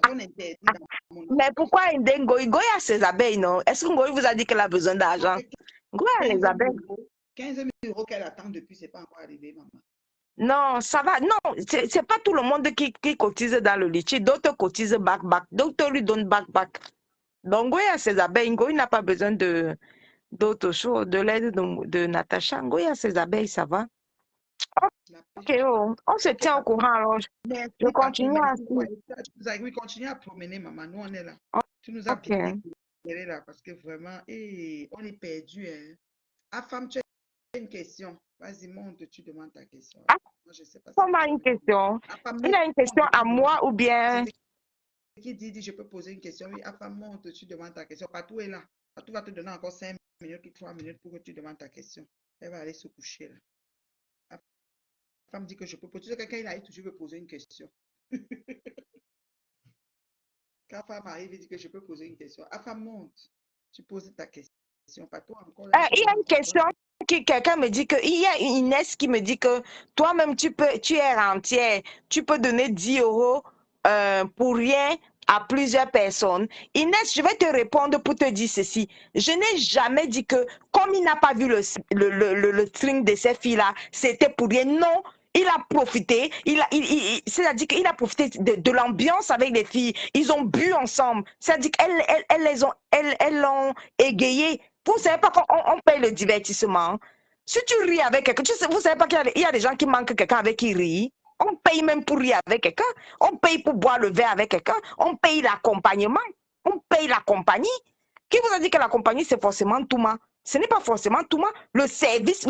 On est interdit dans mon Mais entreprise. pourquoi Ngoï? Ngoï a ses abeilles, non? Est-ce que Ngoï vous a dit qu'elle a besoin d'argent? Ngoï a 15 les 000 abeilles. euros, 15 000 euros qu'elle attend depuis, c'est pas encore arrivé, maman. Non, ça va. Non, c'est pas tout le monde qui cotise dans le litchi. D'autres cotisent back. D'autres lui donnent back. Donc, Ngoï a ses abeilles. Ngoï n'a pas besoin d'autre chose, de l'aide de Natacha. Ngoï a ses abeilles, ça va. La Ok, paix. oh, on se Ok, tient au Patou. courant alors. Je Merci, Patou. continue à Merci. suivre. Oui, continue à promener, maman. Nous, on est là. Tu nous as Ok. bien éclairé là parce que vraiment, on est perdu. Hein. Ah, femme, tu as une question. Vas-y, monte, tu demandes ta question. Ah, Moi, je ne sais pas c'est on a quoi. une question. Ah, femme, Il a une question monte, à tu demandes. moi ou bien... C'est ce qui dit, je peux poser une question. Oui, ah, femme, monte, tu demandes ta question. Patou est là. Patou va te donner encore 5 minutes ou 3 minutes pour que tu demandes ta question. Elle va aller se coucher là. La femme dit que je peux poser. Tu sais, quelqu'un, il a toujours veut poser une question. Quand femme arrive, il dit que je peux poser une question. Ah, femme, monte. Tu poses ta question. Pas toi encore là, tu Il y a parles une encore toi. question quelqu'un me dit que, il y a une Inès qui me dit que toi-même, tu es rentière, tu peux donner 10 euros pour rien à plusieurs personnes. Inès, je vais te répondre pour te dire ceci. Je n'ai jamais dit que, comme il n'a pas vu le string de ces filles-là, c'était pour rien. Non, il a profité, c'est-à-dire qu'il a profité de l'ambiance avec les filles. Ils ont bu ensemble. C'est-à-dire elles l'ont égayé. Vous ne savez pas qu'on paye le divertissement. Si tu ris avec quelqu'un, vous ne savez pas qu'il y a des gens qui manquent quelqu'un avec qui rient. On paye même pour rire avec quelqu'un. On paye pour boire le verre avec quelqu'un. On paye l'accompagnement. On paye la compagnie. Qui vous a dit que la compagnie, c'est forcément tout mal? Ce n'est pas forcément tout mal. Le service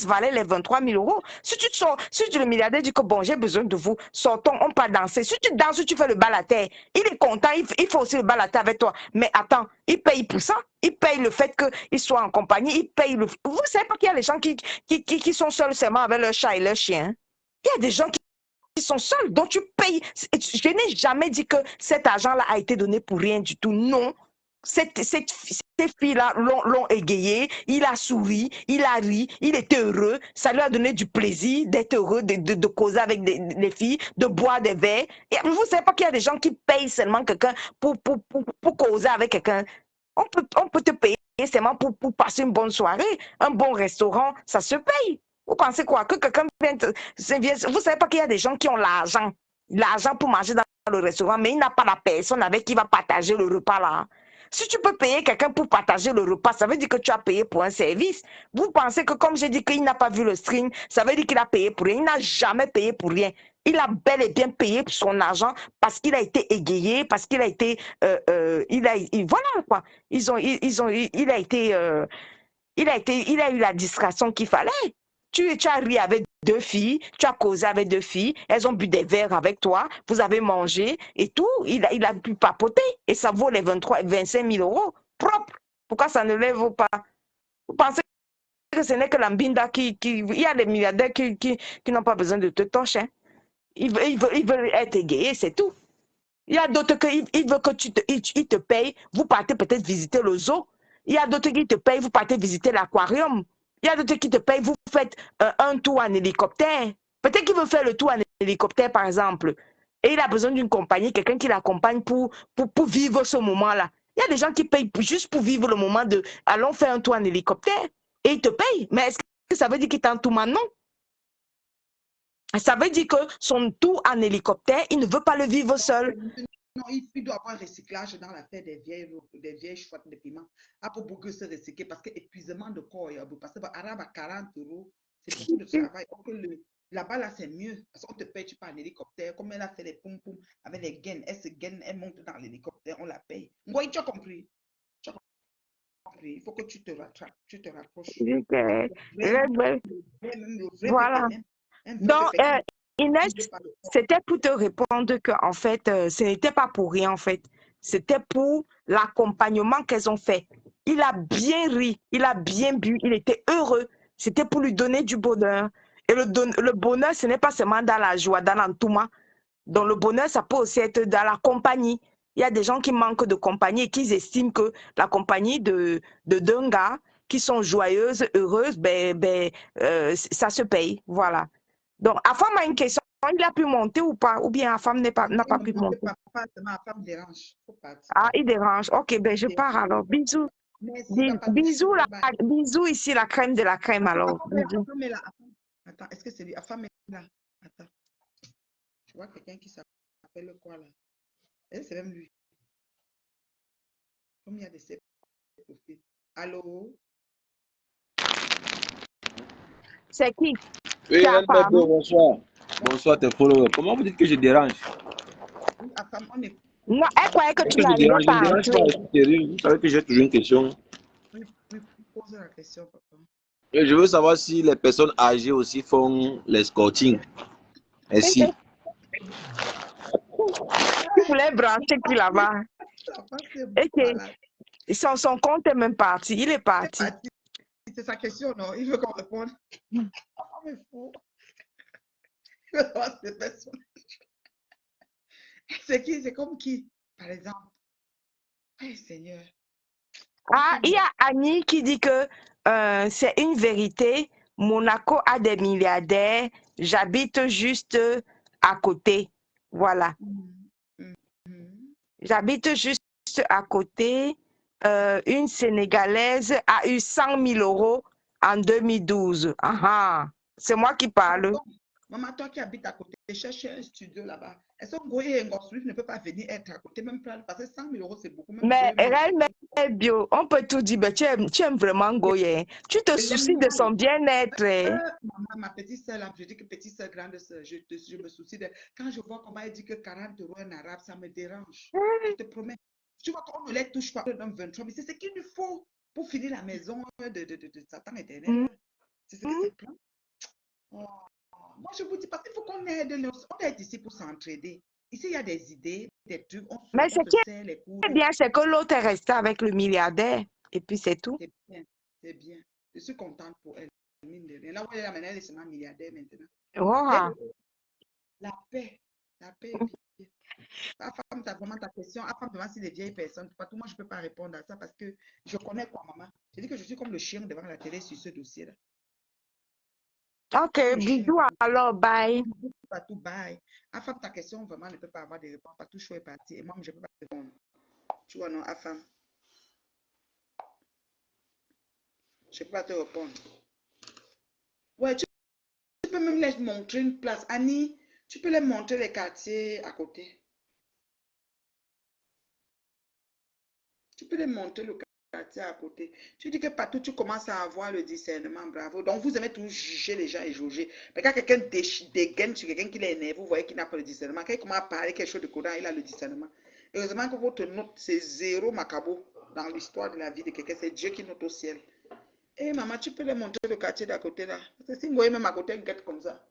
valait les 23 000 euros. Si le milliardaire dit que bon, j'ai besoin de vous, sortons, on part danser. Si tu danses, tu fais le bal à terre, il est content, il fait aussi le bal à terre avec toi. Mais attends, il paye pour ça. Il paye le fait qu'il soit en compagnie. Il paye le. Vous ne savez pas qu'il y a des gens qui sont seuls seulement avec leur chat et leur chien. Il y a des gens qui sont seuls, donc tu payes. Je n'ai jamais dit que cet argent-là a été donné pour rien du tout. Non. Ces filles-là l'ont égayé, il a souri, il a ri, il était heureux, ça lui a donné du plaisir d'être heureux, de causer avec les filles, de boire des verres. Et vous ne savez pas qu'il y a des gens qui payent seulement quelqu'un pour causer avec quelqu'un. On peut te payer seulement pour passer une bonne soirée, un bon restaurant, ça se paye. Vous pensez quoi? Que quelqu'un vienne, vous ne savez pas qu'il y a des gens qui ont l'argent pour manger dans le restaurant, mais il n'a pas la personne avec qui il va partager le repas là. Si tu peux payer quelqu'un pour partager le repas, ça veut dire que tu as payé pour un service. Vous pensez que comme j'ai dit qu'il n'a pas vu le string, ça veut dire qu'il a payé pour rien. Il n'a jamais payé pour rien. Il a bel et bien payé pour son argent parce qu'il a été égayé, parce qu'il a été, voilà quoi. Il a eu la distraction qu'il fallait. Tu as ri avec deux filles, tu as causé avec deux filles, elles ont bu des verres avec toi, vous avez mangé et tout. Il a pu papoter et ça vaut les 25 000 euros propre. Pourquoi ça ne les vaut pas? Vous pensez que ce n'est que l'ambinda il y a des milliardaires qui n'ont pas besoin de te torcher. Hein? Ils veulent être égayés, c'est tout. Il y a d'autres qui veulent que ils te payent, vous partez peut-être visiter le zoo. Il y a d'autres qui te payent, vous partez visiter l'aquarium. Il y a d'autres qui te payent, vous faites un tour en hélicoptère. Peut-être qu'il veut faire le tour en hélicoptère, par exemple. Et il a besoin d'une compagnie, quelqu'un qui l'accompagne pour vivre ce moment-là. Il y a des gens qui payent juste pour vivre le moment de allons faire un tour en hélicoptère. Et ils te payent. Mais est-ce que ça veut dire qu'il t'en tout maintenant? Ça veut dire que son tour en hélicoptère, il ne veut pas le vivre seul. Non, il doit avoir un recyclage dans l'affaire des vieilles chouettes de piment. Ah, pour beaucoup se recycler parce que épuisement de corps, parce que arabe à 40 euros, c'est beaucoup de travail. Là-bas, là, c'est mieux. Parce qu'on te paye, tu pars en hélicoptère. Comme elle a fait les poum-poum avec les gaines, elle se gaine, elle monte dans l'hélicoptère, on la paye. Ngoï, tu as compris? Tu as compris? Il faut que tu te rattrapes, tu te rapproches. Donc, Même le vrai voilà. Pépé, même un vrai Donc, Pépé qui Inès, ne pas le corps. c'était pour te répondre que, en fait, ce n'était pas pour rien, en fait. C'était pour l'accompagnement qu'elles ont fait. Il a bien ri, il a bien bu, il était heureux. C'était pour lui donner du bonheur. Et le bonheur, ce n'est pas seulement dans la joie, dans l'entourement. Donc, le bonheur, ça peut aussi être dans la compagnie. Il y a des gens qui manquent de compagnie et qui estiment que la compagnie de d'un gars qui sont joyeuses, heureuses, ça se paye. Voilà. Donc, Afam a une question. Il a pu monter ou pas? Ou bien Afam n'a Il pas ne pu monte monter? pas, papa, ma femme dérange. Il faut partir. Ah, il dérange. Ok, ben je pars Dérange. alors. Bisous. Merci, papa. Bisous, Bye bye. bisous ici, la crème de la crème Attends, alors. Bisous. Afam est là. Attends, est-ce que c'est lui? Afam est là. Attends. Je vois quelqu'un qui s'appelle quoi là? C'est même lui. Comme il y a des profils. Allô? C'est qui? Oui, C'est Afam. bonsoir. Bonsoir, tes followers. Comment vous dites que je dérange? Oui, Afam, on est. Non, elle croyait que Est-ce tu que je n'arrivais dérange? Je ne pas à dérange pas, entrer. je suis sérieux. Vous savez que j'ai toujours une question. Oui, oui, pose la question, papa. Et je veux savoir si les personnes âgées aussi font l'escorting. Merci. Tu voulais brancher qui là-bas? Papa, c'est Ok. malade. Son compte est même parti. Il est C'est parti. parti. C'est sa question, non? Il veut qu'on réponde. Ah, mais fou. Il veut savoir ces personnes. C'est qui? C'est comme qui? Par exemple. Hey, Seigneur. Ah, il y a Annie qui dit que c'est une vérité. Monaco a des milliardaires. J'habite juste à côté. Voilà. J'habite juste à côté. Une Sénégalaise a eu 100 000 euros en 2012. Ah, ah. C'est moi qui parle. Maman, toi qui habites à côté, cherche un studio là-bas. Est-ce que Goye et Ngosui ne peut pas venir être à côté, même parce que 100 000 euros, c'est beaucoup, même Mais 2 000. elle, Bio, on peut tout dire, mais tu aimes vraiment Goye. Tu te Je soucies l'aime de mal. son bien-être. Maman, ma petite soeur, là, je dis que petite soeur, grande soeur, je me soucie de. Quand je vois comment elle dit que 40 euros en arabe, ça me dérange. Je te promets. Tu vois qu'on ne les touche pas dans 23, mais c'est ce qu'il nous faut pour finir la maison de Satan éternel. C'est ce que ça prend. Oh, moi, je vous dis, parce qu'il faut qu'on aide. On est ici pour s'entraider. Ici, il y a des idées, des trucs. Mais ce On se qui serre les coudes. est bien, c'est que l'autre est resté avec le milliardaire. Et puis c'est tout. C'est bien. C'est bien. Je suis contente pour elle. Mine de rien. Là où elle est là, maintenant, elle est seulement milliardaire maintenant. Wow. La paix. La paix est bien. Femme, tu as vraiment ta question. Femme, vraiment, si les vieilles personnes, pas tout, moi, je ne peux pas répondre à ça parce que je connais quoi, maman. Je dis que je suis comme le chien devant la télé sur ce dossier-là. Ok, Le chien. bisous alors, bye. Partout, bye. Femme, ta question, vraiment, ne peut pas avoir de réponse. Partout, choix est parti. Et moi, je ne peux pas répondre. Tu vois, non, femme. Je ne peux pas te répondre. Ouais, tu peux même les montrer une place. Annie, tu peux les montrer les quartiers à côté. Tu peux les montrer le quartier à côté. Tu dis que partout, tu commences à avoir le discernement. Bravo. Donc, vous aimez toujours juger les gens et juger. Mais quand quelqu'un dégaine sur quelqu'un qui l'énerve, vous voyez qu'il n'a pas le discernement. Quand il commence à parler quelque chose de codant, il a le discernement. Heureusement que votre note, c'est 0 macabo dans l'histoire de la vie de quelqu'un. C'est Dieu qui note au ciel. Eh maman, tu peux les montrer le quartier d'à côté là. Parce que si vous voyez même à côté une guette comme ça,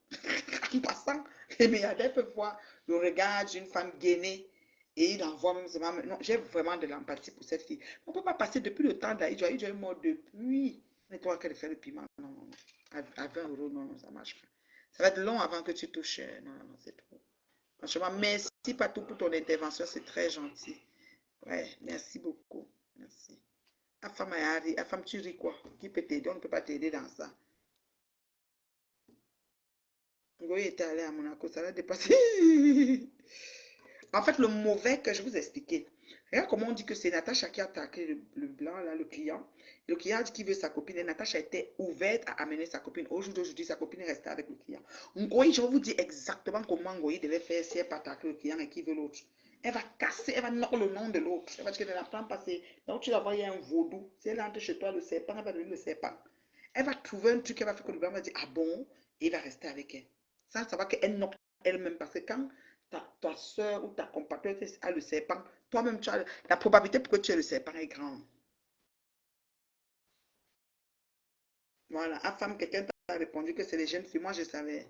en passant, les milliardaires peuvent voir le regard d'une femme gainée et il envoie même ça. Non, j'ai vraiment de l'empathie pour cette fille. On ne peut pas passer depuis le temps d'Aïdjo. Aïdjo est mort depuis. Mais toi, qu'elle fait le piment. Non, non, non. À 20 euros, non, non, ça marche pas. Ça va être long avant que tu touches. Non, non, non, c'est trop. Franchement, merci Patou pour ton intervention. C'est très gentil. Ouais, merci beaucoup. Merci. La femme, tu ris quoi? Qui peut t'aider? On ne peut pas t'aider dans ça. Ngoyi était allé à Monaco, ça l'a dépassé. En fait, le mauvais que je vous ai expliqué. Regarde comment on dit que c'est Natacha qui a attaqué le blanc, là, le client. Le client a dit qu'il veut sa copine et Natacha était ouverte à amener sa copine. Aujourd'hui, sa copine est restée avec le client. Ngoyi, je vais vous dire exactement comment Ngoyi devait faire si elle n'a pas attaqué le client et qui veut l'autre. Elle va casser, elle va knocker le nom de l'autre. Elle va dire qu'elle ne l'apprend pas. Donc tu vas voir, il y a un vaudou. Si elle entre chez toi, le serpent, elle va devenir le serpent. Elle va trouver un truc, elle va faire que le blanc va dire, ah bon, et il va rester avec elle. sans savoir qu'elle note elle-même. Parce que quand ta soeur ou ta compatriote a le serpent, toi-même, tu as la probabilité pour que tu aies le serpent est grande. Voilà, à femme, quelqu'un t'a répondu que c'est les jeunes filles. Moi, je savais.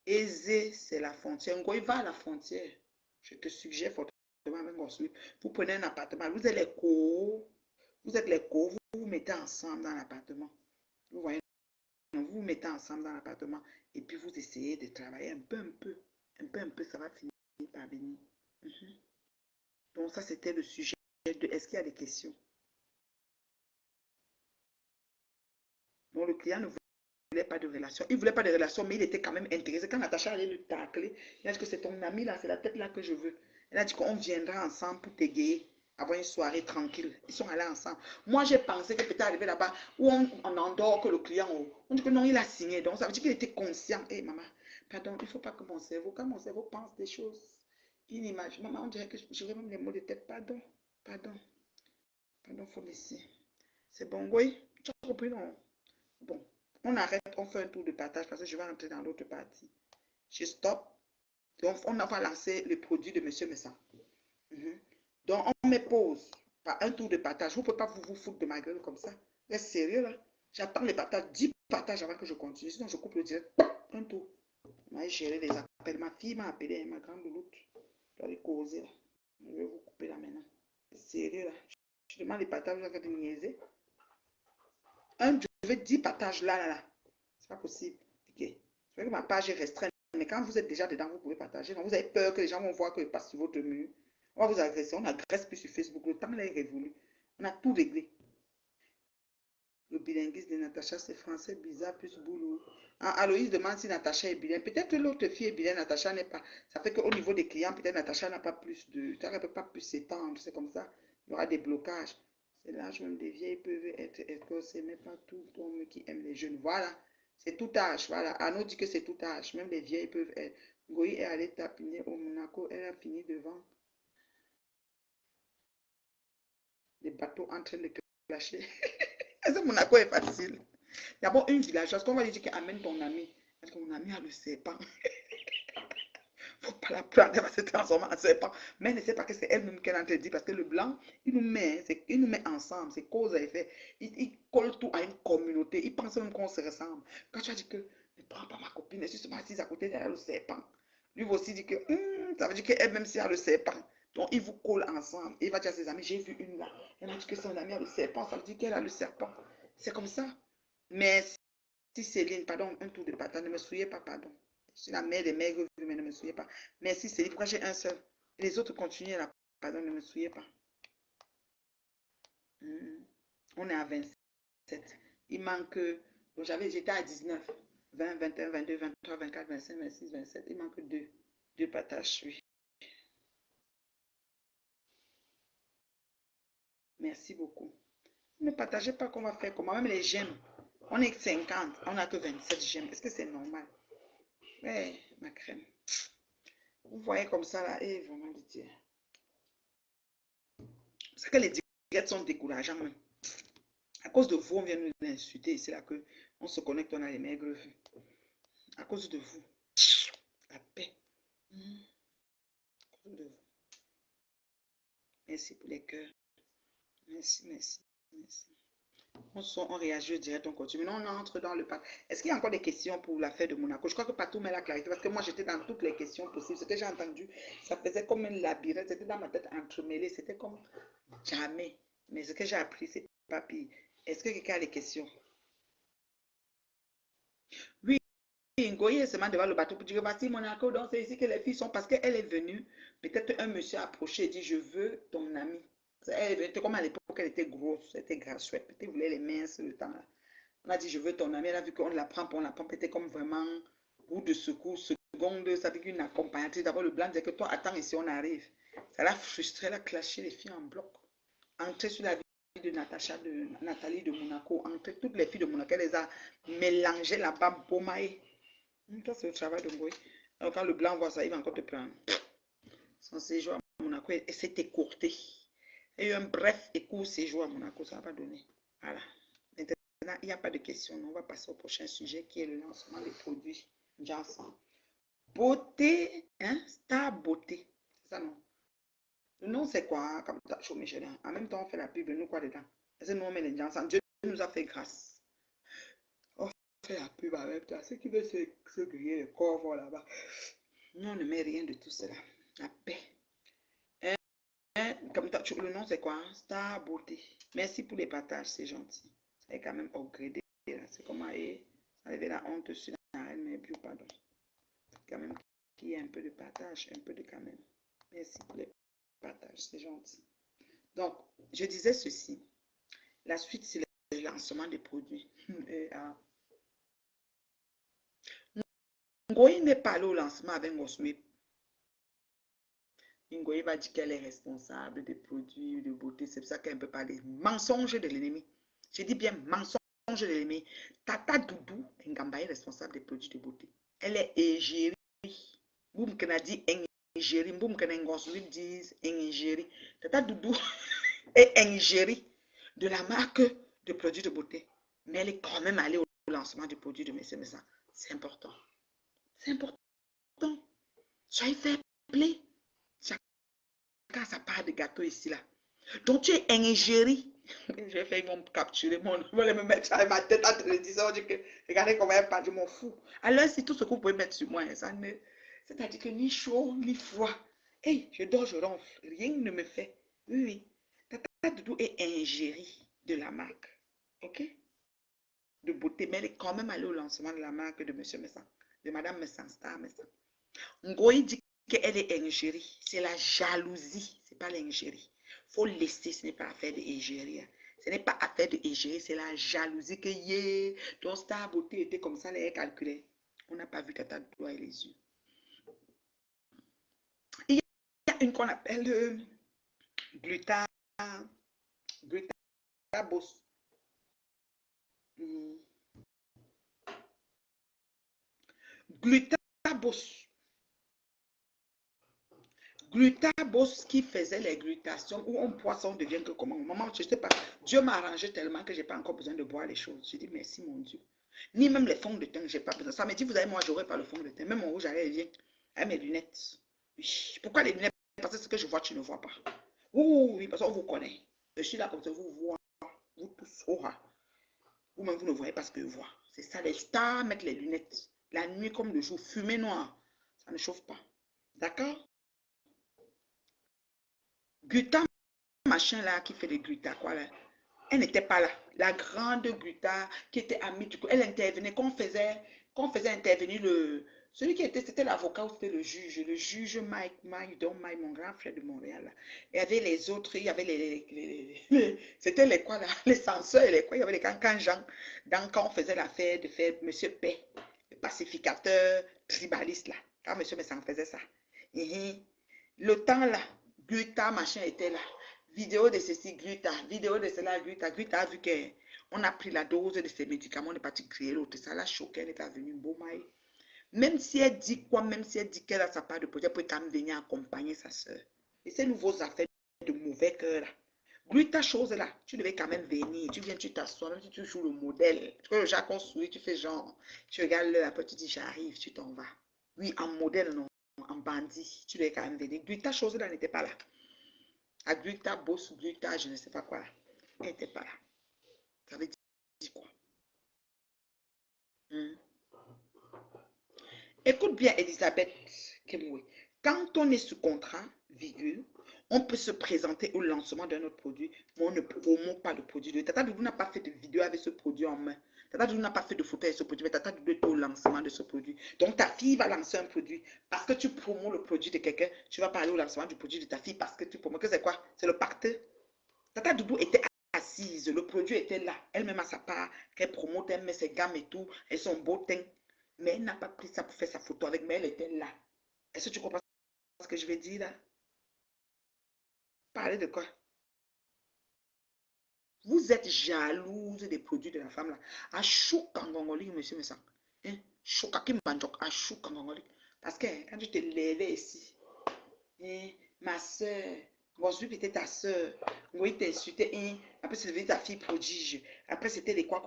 Aisé, c'est la frontière. Ngoï va à la frontière. Je te suggère fortement avec mon suivi. Vous prenez un appartement. Vous êtes les co. Vous êtes les co. Vous vous mettez ensemble dans l'appartement. Vous voyez, vous vous mettez ensemble dans l'appartement. Et puis vous essayez de travailler un peu, un peu, ça va finir par venir. Donc ça, c'était le sujet de est-ce qu'il y a des questions? Donc le client ne voulait pas de relation. Il ne voulait pas de relation, mais il était quand même intéressé. Quand Natacha allait le tacler, il a dit que c'est ton ami là, c'est la tête là que je veux. Elle a dit qu'on viendra ensemble pour t'égayer, avoir une soirée tranquille. Ils sont allés ensemble. Moi, j'ai pensé que peut-être arrivé là-bas où on endort que le client, on dit que non, il a signé. Donc ça veut dire qu'il était conscient. Hé, maman, pardon, il ne faut pas que mon cerveau, quand mon cerveau pense des choses, il imagine. Maman, on dirait que j'aurais même les mots de tête. Pardon, pardon, pardon, il faut laisser. C'est bon, oui, tu as compris, non? Bon, on arrête, on fait un tour de partage parce que je vais rentrer dans l'autre partie. Je stop. Donc, on va lancer le produit de Monsieur Messa. Donc, on me pose par un tour de partage. Vous ne pouvez pas vous foutre de ma gueule comme ça. Reste sérieux là. J'attends les partages, 10 partages avant que je continue. Sinon, je coupe le direct. Un tour. On va gérer les appels. Ma fille m'a appelé, ma grande louloute. Je dois aller causer là. Je vais vous couper là maintenant. Sérieux là. Je demande les partages, vous avez de niaiser. Je veux 10 partages là. C'est pas possible. Ok. C'est vrai que ma page est restreinte. Mais quand vous êtes déjà dedans, vous pouvez partager. Donc, vous avez peur que les gens vont voir que je passe sur votre mur. On va vous agresser. On n'agresse plus sur Facebook. Le temps là est révolu. On a tout réglé. Le bilinguisme de Natacha, c'est français bizarre plus boulot. Aloïs demande si Natacha est bilingue. Peut-être que l'autre fille est bilingue, Natacha n'est pas. Ça fait qu'au niveau des clients, peut-être Natacha n'a pas plus de. Ça ne peut pas plus s'étendre. C'est comme ça. Il y aura des blocages. C'est l'âge même des vieilles peuvent être écossais, mais pas tout homme qui aime les jeunes. Voilà. C'est tout âge. Voilà. Arnaud dit que c'est tout âge. Même les vieilles peuvent être. Goï est allée tapiner au Monaco. Elle a fini devant les bateaux en train de clasher. Est-ce que Monaco est facile? D'abord, une villageoise, qu'on va lui dire qu'amène ton ami. Parce que mon ami a le serpent. Il ne faut pas la prendre, elle va se transformer en serpent. Mais elle ne sait pas que c'est elle-même qu'elle a dit. Parce que le blanc, il nous met ensemble. C'est cause à effet. Il colle tout à une communauté. Il pense même qu'on se ressemble. Quand tu as dit que ne prends pas ma copine, elle est justement assise à côté d'elle, le serpent. Lui aussi dit que ça veut dire qu'elle-même si elle a le serpent. Donc, il vous colle ensemble. Il va dire à ses amis, j'ai vu une là. Elle m'a dit que son ami a le serpent. Ça veut dire qu'elle a le serpent. C'est comme ça. Mais si Céline, pardon, un tour de patate, ne me souillez pas, pardon. Je suis la mère des maigres, mais ne me souillez pas. Merci Céline, pourquoi j'ai un seul? Et les autres continuent là, pardon, ne me souillez pas. On est à 27. Il manque, donc j'étais à 19. 20, 21, 22, 23, 24, 25, 26, 27. Il manque deux partages, oui. Merci beaucoup. Ne partagez pas qu'on va faire comment. Même les j'aime. On est 50, on n'a que 27 j'aime. Est-ce que c'est normal? Ouais, ma crème. Vous voyez comme ça là, et vraiment de Dieu. C'est que les directs sont décourageants même. À cause de vous, on vient nous insulter. C'est là que on se connecte, on a les maigres vues. À cause de vous. La paix. À cause de vous. Merci pour les cœurs. Merci, merci, merci. On réagit au direct, on continue. Maintenant, on entre dans le pas. Est-ce qu'il y a encore des questions pour l'affaire de Monaco? Je crois que Patou met la clarité parce que moi, j'étais dans toutes les questions possibles. Ce que j'ai entendu, ça faisait comme un labyrinthe. C'était dans ma tête entremêlé. C'était comme jamais. Mais ce que j'ai appris, c'est pas pire. Est-ce que quelqu'un a des questions? Oui, Ngoye est seulement devant le bateau pour dire, voici Monaco, donc c'est ici que les filles sont. Parce qu'elle est venue, peut-être un monsieur a approché et dit, je veux ton ami. Elle était comme à l'époque, elle était grosse, elle était grasse, chouette. Peut-être voulait les minces le temps là. On a dit, je veux ton ami. Elle a vu qu'on la prend, on la prend. Était comme vraiment roue de secours, seconde. Ça veut dire une accompagnatrice. D'abord, le blanc disait que toi, attends ici, on arrive. Ça l'a frustré, elle a clashé les filles en bloc. Entrer sur la vie de Natacha, de Nathalie de Monaco. Entrer toutes les filles de Monaco, elle les a mélangées là-bas, bomaillées. Ça, c'est le travail de Ngoy. Alors, quand le blanc voit ça, il va encore te prendre. Son séjour à Monaco, elle s'est écourtée. Il y a eu un bref et court séjour à Monaco, ça va pas donner. Voilà. Maintenant, Là, il n'y a pas de question. On va passer au prochain sujet qui est le lancement des produits Johnson. Beauté, hein? Star Beauté. C'est ça, non? Le nom, c'est quoi? Hein? Comme ça, chaud, Michel. En même temps, on fait la pub, nous, quoi dedans? C'est nous, on met les Johnson. Dieu nous a fait grâce. On fait la pub avec toi. Ceux qui veulent se griller le corps vont là-bas. Nous, on ne met rien de tout cela. La paix. Hein? Comme ça, le nom, c'est quoi? Hein? Star Beauté. Merci pour les partages, c'est gentil. C'est quand même upgradé. C'est comment enlever la honte sur la reine, mais plus pardon. Quand même qu'il y ait un peu de partage, un peu de quand même. Merci pour les partages, c'est gentil. Donc, je disais ceci. La suite, c'est le lancement des produits. Ngoï n'est pas allé au lancement avec Ngosmip. Ngoï va dire qu'elle est responsable des produits de beauté. C'est pour ça qu'elle ne peut pas parler. Mensonge de l'ennemi. Je dis bien mensonge de l'ennemi. Tata Doudou Ngamba est responsable des produits de beauté. Elle est égérie. Boum Kanadi égérie. Boum Kanengosmip disent égérie. Tata Doudou est égérie de la marque de produits de beauté. Mais elle est quand même allée au lancement du produit de M. Messa. C'est important. C'est important. Soyez fair play. Chacun sa part de gâteau ici, là. Donc, tu es ingérie. J'ai fait, ils vont me capturer. Ils vont me mettre sur ma tête en te disant que regardez comment elle parle, je m'en fous. Alors, c'est tout ce que vous pouvez mettre sur moi. C'est-à-dire que ni chaud, ni froid. Hey, je dors, je ronfle. Rien ne me fait. Oui, oui. Tata Doudou est ingérie de la marque. OK? De beauté. Mais elle est quand même allée au lancement de la marque de M. Messan. De Madame Messan, Star Messan. Ngoï dit qu'elle est ingérie. C'est la jalousie. Ce n'est pas l'ingérie. Il faut laisser. Ce n'est pas affaire de égérie. Ce n'est pas affaire de égérie. C'est la jalousie que yeah, ton Star Beauté était comme ça, elle est calculée. On n'a pas vu Tata Doudou et les yeux. Il y a une qu'on appelle Gluta Boss. Glutabos. Glutabos qui faisait les glutations où on poisson devient que comment? Maman, je ne sais pas. Dieu m'a arrangé tellement que je n'ai pas encore besoin de boire les choses. Je dis merci mon Dieu. Ni même les fonds de teint, je n'ai pas besoin. Ça me dit, vous avez moi, j'aurais pas le fond de teint. Même mon rouge à lèvres, avec mes lunettes. Oui. Pourquoi les lunettes? Parce que ce que je vois, tu ne vois pas. Oui, parce qu'on vous connaît. Je suis là comme ça, vous voyez. Vous tous, vous-même, vous ne voyez pas ce que je vois. C'est ça, les stars mettent les lunettes. La nuit comme le jour, fumée noire. Ça ne chauffe pas. D'accord? Guta, machin là, qui fait des Guta, quoi là. Elle n'était pas là. La grande Guta qui était amie du coup, elle intervenait, qu'on faisait intervenir celui qui était, c'était l'avocat ou c'était le juge Mike, mon grand frère de Montréal. Là. Il y avait les autres, il y avait c'était les quoi là, les censeurs et les quoi, il y avait les cancan-gens. Quand on faisait l'affaire de faire Monsieur Paix, le pacificateur tribaliste là, quand Monsieur Messan faisait ça. Le temps là, Guta, machin était là. Vidéo de ceci, Guta. Vidéo de cela, Guta. Guta a vu qu'on a pris la dose de ces médicaments, on est parti griller l'autre. Ça l'a choqué, elle n'est pas venue. Bon, même si elle dit quoi, même si elle dit qu'elle a sa part de projet, elle peut quand même venir accompagner sa soeur. Et ces nouveaux affaires de mauvais cœur là. Guta, chose là, tu devais quand même venir. Tu viens, tu t'assois, même si tu joues le modèle. Tu vois le Jacques, on sourit, tu fais genre, tu regardes l'heure, après tu dis j'arrive, tu t'en vas. Oui, en modèle, non. En bandit, tu devais quand même venir. Guta, chose là n'était pas là. À Guta, boss, Guta, je ne sais pas quoi là. Elle n'était pas là. Ça veut dire quoi? Écoute bien, Elisabeth Kemwe. Quand on est sous contrat, virgule, on peut se présenter au lancement d'un autre produit, mais on ne promote pas le produit. Tata Doudou n'a pas fait de vidéo avec ce produit en main. Tata Doudou n'a pas fait de photo avec ce produit, mais Tata Doudou est au lancement de ce produit. Donc ta fille va lancer un produit. Parce que tu promos le produit de quelqu'un, tu vas pas aller au lancement du produit de ta fille parce que tu promos. Que c'est quoi? C'est le pacte. Tata Doudou était assise, le produit était là. Elle-même à sa part, qu'elle promote, elle met ses gammes et tout, et son beau teint. Mais elle n'a pas pris ça pour faire sa photo avec, mais elle était là. Est-ce que tu comprends ce que je vais dire là? Parler de quoi? Vous êtes jalouse des produits de la femme là. À Choukangongoli, monsieur Messan. Choukakim Banjok, à Choukangongoli. Parce que quand tu te levais ici, ma soeur, Ensuite, c'était ta soeur. Oui, t'insultais. Hein. Après, c'est devenu ta fille prodige. Après, c'était des quoi.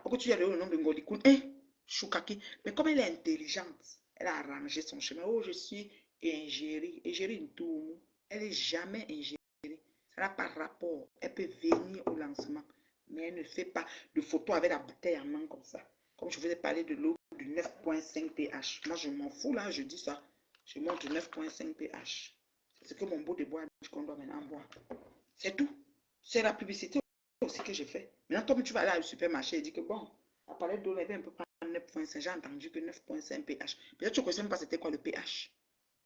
Après, tu as le nom de Ngolikoun. Hein? Choukaki. Mais comme elle est intelligente, elle a arrangé son chemin. Oh, je suis ingérée. Ingérée une tour. Elle n'est jamais ingérée. Ça n'a pas rapport. Elle peut venir au lancement. Mais elle ne fait pas de photos avec la bouteille en main comme ça. Comme je vous ai parlé de l'eau du 9,5 pH. Moi, je m'en fous là, je dis ça. Je montre 9,5 pH. C'est ce que mon beau de bois dit qu'on doit maintenant boire. C'est tout. C'est la publicité aussi que je fais. Maintenant, comme tu vas aller au supermarché et dis que bon, la palette d'eau est un peu près 9,5. J'ai entendu que 9,5 pH. Peut-être que tu ne connais même pas c'était quoi le pH.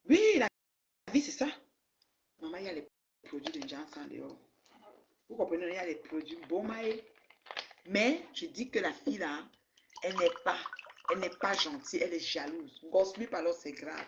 Oui, la vie, c'est ça. Maman, il y a les produits de gens en dehors. Vous comprenez, il y a les produits Beaumaï. Mais je dis que la fille là, elle n'est pas gentille, elle est jalouse. Gossip, alors c'est grave.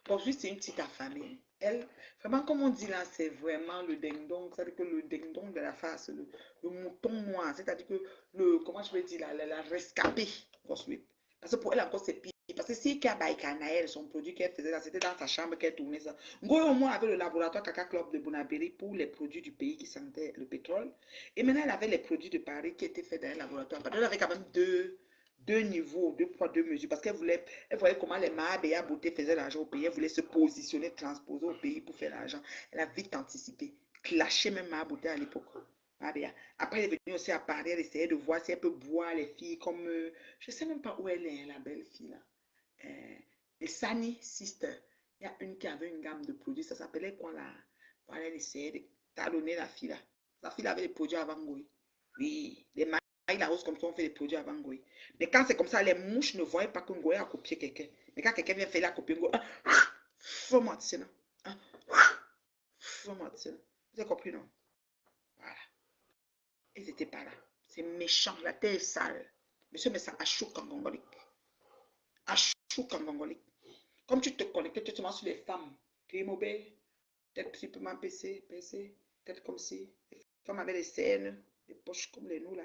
Gossip, c'est une petite affamée. Elle, vraiment, comme on dit là, c'est vraiment le ding-dong. C'est-à-dire que le ding-dong de la face, le mouton noir. C'est-à-dire que le, comment je vais dire, la rescapée. Gossip. Parce que pour elle encore, c'est pire. Parce que si Baïkanaël, son produit qu'elle faisait là, c'était dans sa chambre qu'elle tournait ça. Ngoy au moins avait le laboratoire Caca Club de Bonabéry pour les produits du pays qui sentaient le pétrole. Et maintenant, elle avait les produits de Paris qui étaient faits dans un laboratoire. Elle avait quand même deux niveaux, deux poids, deux mesures. Parce qu'elle voulait, elle voyait comment les Mahabéa Beauté faisaient l'argent au pays. Elle voulait se positionner, transposer au pays pour faire l'argent. Elle a vite anticipé. Clashé même Mahabéa à l'époque. Après, elle est venue aussi à Paris. Elle essayait de voir si elle peut boire les filles comme. Je ne sais même pas où elle est, la belle fille là. Les Sani Sister. Il y a une qui avait une gamme de produits. Ça s'appelait quoi là? Voilà, elle essayait de talonner la fille là. La fille avait des produits avant Goy. Oui, les mailles la rose comme ça, on fait des produits avant Goy. Mais quand c'est comme ça, les mouches ne voyaient pas que Goy a copié quelqu'un. Mais quand quelqu'un vient faire la copie, Goy, faut mentir, non? Faut mentir. Vous avez compris, non? Voilà. Ils n'étaient pas là. C'est méchant. La terre est sale. Monsieur met ça à chouk en gongolique. À chouk en gongolique. Comme tu te connectes totalement sur les femmes, tu es mobile, peut-être simplement PC, peut-être comme si les femmes avaient des scènes, des poches comme les nous là.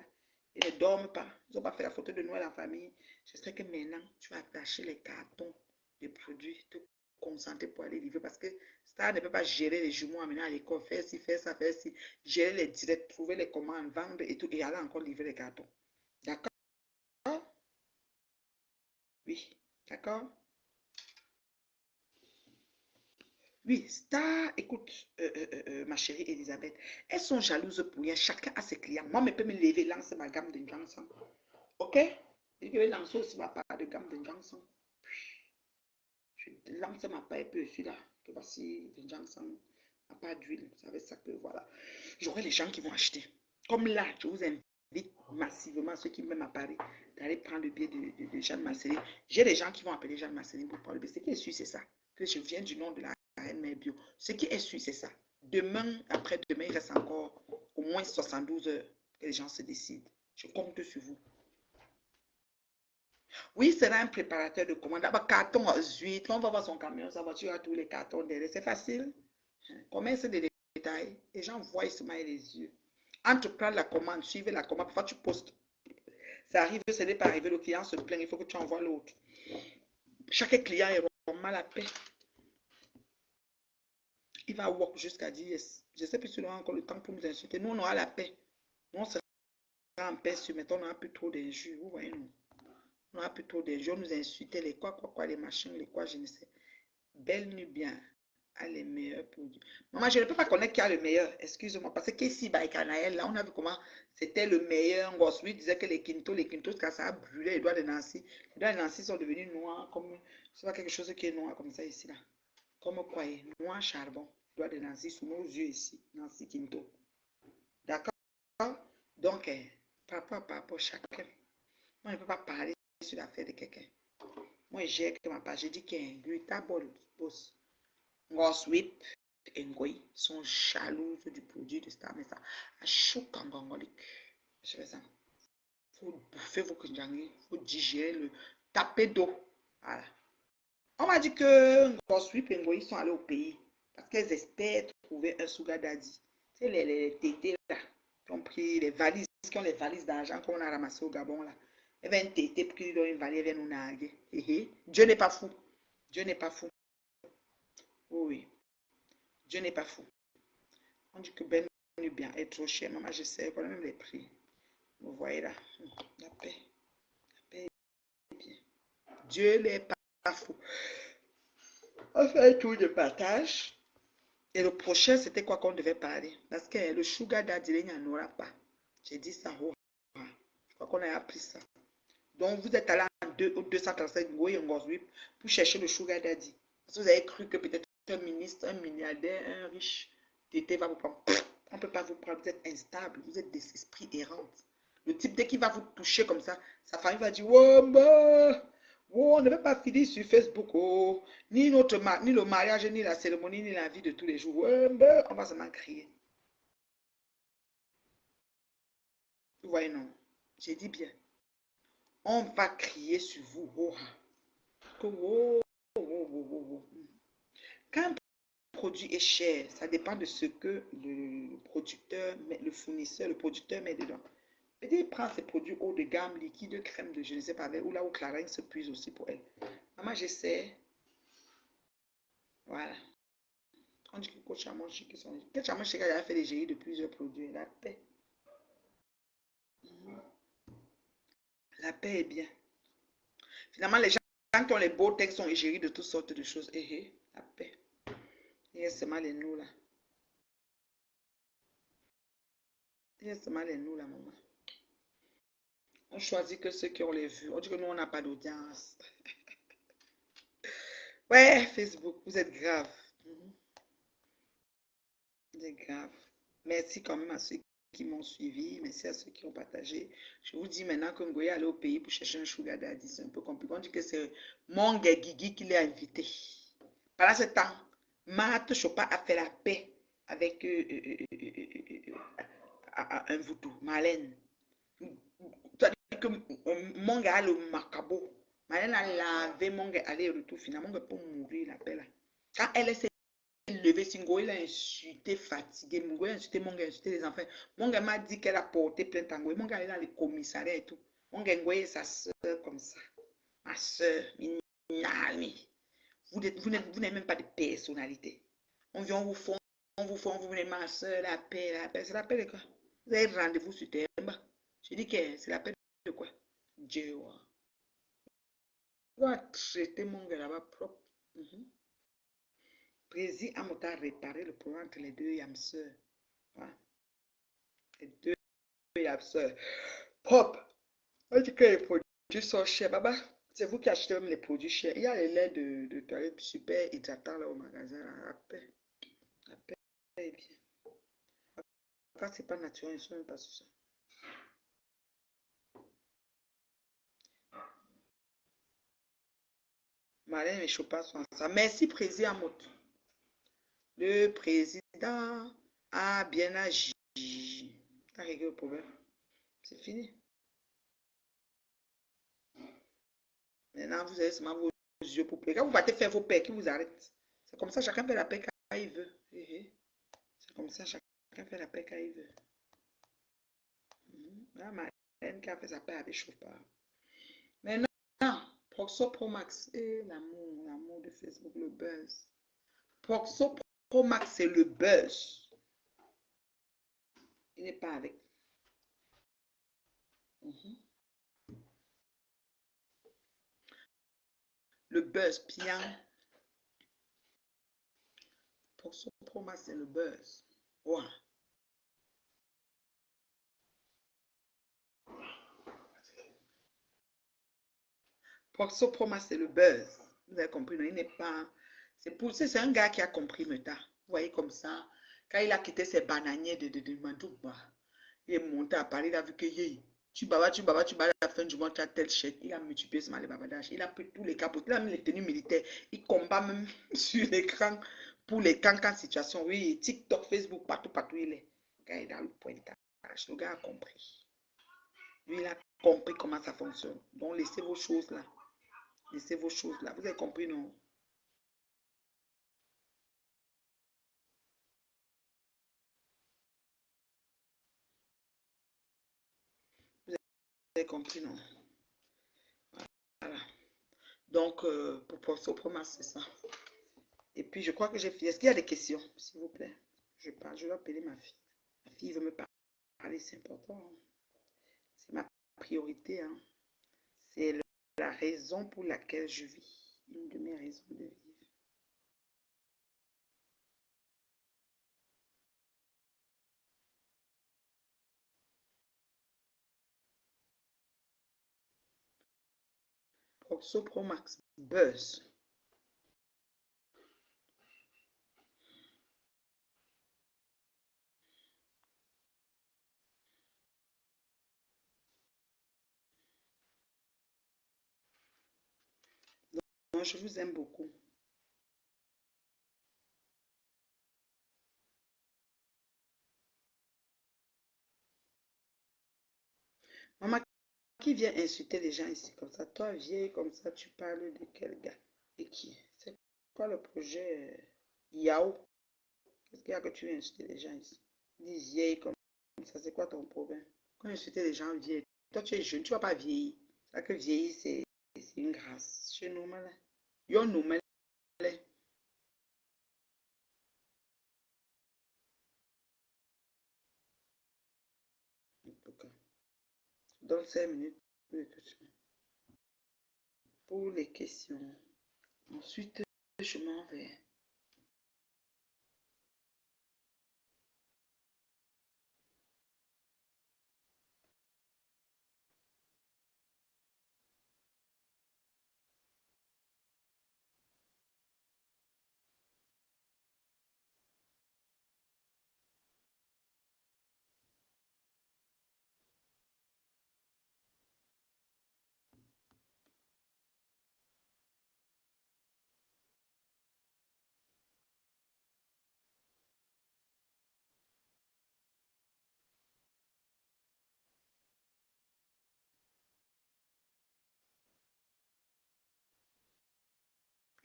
Ils ne dorment pas. Ils n'ont pas fait la photo de Noël en famille. J'espère que maintenant, tu vas attacher les cartons de produits, te concentrer pour aller livrer. Parce que ça ne peut pas gérer les jumeaux, amener à l'école, faire ci, faire ça, faire ci, gérer les directs, trouver les commandes, vendre et tout, et aller encore livrer les cartons. D'accord? Oui. D'accord? Oui, Star, écoute, ma chérie Elisabeth, elles sont jalouses pour rien. Chacun a ses clients. Moi, je peux me lever, lancer ma gamme de Johnson. Ok? Je vais lancer aussi ma part de gamme de Johnson. Je lance ma part un peu aussi là. Que voici de Johnson. Ma part d'huile. Vous savez ça que voilà. J'aurai les gens qui vont acheter. Comme là, je vous invite massivement, ceux qui m'aiment à Paris, d'aller prendre le billet de Jeanne Marceline. J'ai des gens qui vont appeler Jeanne Marceline pour prendre le billet. Ce qui est sûr, c'est ça. Que je viens du nom de la reine mère bio. Ce qui est sûr, c'est ça. Demain, après-demain, il reste encore au moins 72 heures que les gens se décident. Je compte sur vous. Oui, c'est un préparateur de commande. D'abord, carton 8. Quand on va voir son camion, sa voiture a tous les cartons derrière. C'est facile. Commerce des détails. Les gens voient, ils se maillent les yeux. Entreprendre la commande, suivez la commande. Parfois, tu postes. Ça arrive, ce n'est pas arrivé, le client se plaint, il faut que tu envoies l'autre. Chaque client est vraiment à la paix. Il va walk jusqu'à 10 yes. Je ne sais plus si on a encore le temps pour nous insulter. Nous, on aura la paix. Nous, on sera en paix sur, mais on n'aura plus trop d'injures. Vous voyez, nous. On n'aura plus trop d'injures. On nous insultait, les quoi, les machins, les quoi, je ne sais. Belle nuit bien. A les meilleurs produits. Maman, je ne peux pas connaître qui a le meilleur. Excuse-moi. Parce que qu'ici, Baïkanaël, là, on a vu comment c'était le meilleur. Gosse, lui disait que les quintos, quand ça a brûlé les doigts de Nancy. Les doigts de Nancy sont devenus noirs, comme, c'est pas quelque chose qui est noir comme ça ici, là. Comme quoi, noir charbon. Les doigts de Nancy sous nos yeux ici. Nancy Quinto. D'accord? Donc, par rapport à chacun. Moi, je ne peux pas parler sur l'affaire de quelqu'un. Moi, j'ai que ma page. J'ai dit qu'il y a un glutabol, boss. Ngoswip et Ngoy sont jalouses du produit de Star Mesa. À chaque angolique. Je fais ça. Il faut bouffer vos kunjangi. Il faut digérer le taper d'eau. Voilà. On m'a dit que Ngoswip et Ngoy sont allés au pays parce qu'elles espèrent trouver un sugar daddy. C'est les tétés là qui ont pris les valises, qui ont les valises d'argent qu'on a ramassé au Gabon là. Elle va une tété pour qu'ils donnent une valise, elle vient nous narguer. Dieu n'est pas fou. Dieu n'est pas fou. Oui. Dieu n'est pas fou. On dit que Ben Nubia est trop cher. Maman, je sais, quand même les prix. Vous voyez là, la paix. La paix est bien. Dieu n'est pas fou. On fait un tour de partage. Et le prochain, c'était quoi qu'on devait parler? Parce que le sugar daddy, il n'y en aura pas. J'ai dit ça. Oh, je crois qu'on a appris ça. Donc, vous êtes allé en 235 pour chercher le sugar daddy. Parce que vous avez cru que peut-être un ministre, un milliardaire, un riche tété va vous prendre. On ne peut pas vous prendre. Vous êtes instable. Vous êtes des esprits errants. Le type, dès qu'il va vous toucher comme ça, sa famille va dire, oh, bah, oh, on ne va pas finir sur Facebook. Oh. Ni le mariage, ni la cérémonie, ni la vie de tous les jours. Oh, bah, on va seulement crier. Vous voyez, non? J'ai dit bien. On va crier sur vous. Oh, oh, oh, oh, oh. Quand un produit est cher, ça dépend de ce que le producteur, le fournisseur, le producteur met dedans. Et il prend ses produits haut de gamme, liquide, crème de je ne sais pas, ou là où Clarins se puise aussi pour elle. Maman, j'essaie. Voilà. On dit que Coach Chamon Chic, Coach Chamon Chic a fait des GI de plusieurs produits. La paix. La paix est bien. Finalement, les gens qui ont les beaux textes sont égéris de toutes sortes de choses. La paix. Il y a seulement les nous là. Il y a seulement les nous là, maman. On choisit que ceux qui ont les vues. On dit que nous, on n'a pas d'audience. Ouais, Facebook, vous êtes grave. Vous êtes grave. Merci quand même à ceux qui m'ont suivi. Merci à ceux qui ont partagé. Je vous dis maintenant que Ngoya allait au pays pour chercher un sugar daddy. C'est un peu compliqué. On dit que c'est mon gars Guigui qui l'a invité. Pendant ce temps, Marthe Chopin a fait la paix avec un voodoo, Marlène. C'est-à-dire que mon gars a le macabo. Marlène a lavé mon gars aller-retour. Finalement, mon gars peut mourir, la paix là. Quand elle s'est levée, Singo, il a insulté, fatigué. Mon gars a insulté mon gars, a insulté les enfants. Mon gars m'a dit qu'elle a porté plainte à Ngoye. Mon gars est dans le commissariat et tout. Mon gars Ngoye est sa soeur comme ça. Ma soeur, Minami. Vous n'avez même pas de personnalité. On vient, on vous venez ma soeur, la paix, la paix. C'est la paix de quoi? Vous avez rendez-vous sur Temba. Je dis que c'est la paix de quoi? Dieu. On va traiter mon gars là-bas propre. Président Amota a réparé le problème entre les deux yamseurs. Voilà. Les deux yamseurs. Propre. On dit que les produits sont chers. Baba, c'est vous qui achetez même les produits chers. Il y a les laits de toilette super hydratants là au magasin. La paix. La paix est bien. Quand c'est pas naturel, ils ne sont même pas sur ça. Marlène et Chopin sont ensemble. Merci, président Amot. Le président a bien agi. T'as réglé le problème. C'est fini. Maintenant, vous avez seulement vos yeux pour paix. Quand vous partez faire vos paix, qui vous arrête? C'est comme ça, chacun fait la paix quand il veut. C'est comme ça, chacun fait la paix quand il veut. Là, Marlène qui a fait sa paix avec Chopin. Maintenant, Proxo Pro Max. Et l'amour de Facebook, le buzz. Proxo Pro Max, c'est le buzz. Il n'est pas avec. Le buzz, bien. Proxo Pro Max, c'est le buzz. Wow. Proxo Pro Max, c'est le buzz. Vous avez compris, non? Il n'est pas. C'est un gars qui a compris Meta. Vous voyez comme ça. Quand il a quitté ses bananiers de Mandouba, il est monté à Paris, il a vu que tu bavas, à la fin du mois, tu as tel chèque. Il a multiplié ce mal de bavardage. Il a pris tous les capots. Il a mis les tenues militaires. Il combat même sur l'écran pour les cancans situation. Oui, TikTok, Facebook, partout il est. Le gars est dans le pointage. Le gars a compris. Lui, il a compris comment ça fonctionne. Donc, laissez vos choses là. Laissez vos choses là. Vous avez compris, non? Vous avez compris, non? Voilà. Donc, pour ce promo, c'est ça. Et puis, je crois que j'ai fini. Est-ce qu'il y a des questions, s'il vous plaît? je parle, je dois appeler ma fille. Ma fille veut me parler, c'est important. Hein. C'est ma priorité. Hein. C'est la raison pour laquelle je vis. Une de mes raisons de vivre. Proxo Pro Max Buzz. Donc, je vous aime beaucoup. Maman, qui vient insulter les gens ici comme ça? Toi, vieille comme ça, tu parles de quel gars? Et qui? C'est quoi le projet Yao? Qu'est-ce qu'il y a que tu viens insulter les gens ici? Dis vieille comme ça, c'est quoi ton problème? Quand insulter les gens vieilles, toi tu es jeune, tu ne vas pas vieillir. Ça que vieillir, c'est une grâce. C'est normal. Yo normal. En tout cas, dans 5 minutes pour les questions. Ensuite, je m'en vais.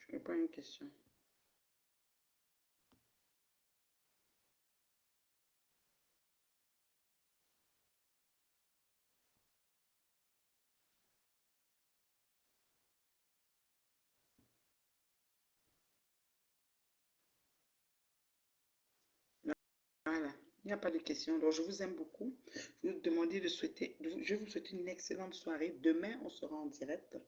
Je réponds à une question. Voilà, il n'y a pas de questions. Donc, je vous aime beaucoup. Je vous demande de souhaiter, je vous souhaite une excellente soirée. Demain, on sera en direct.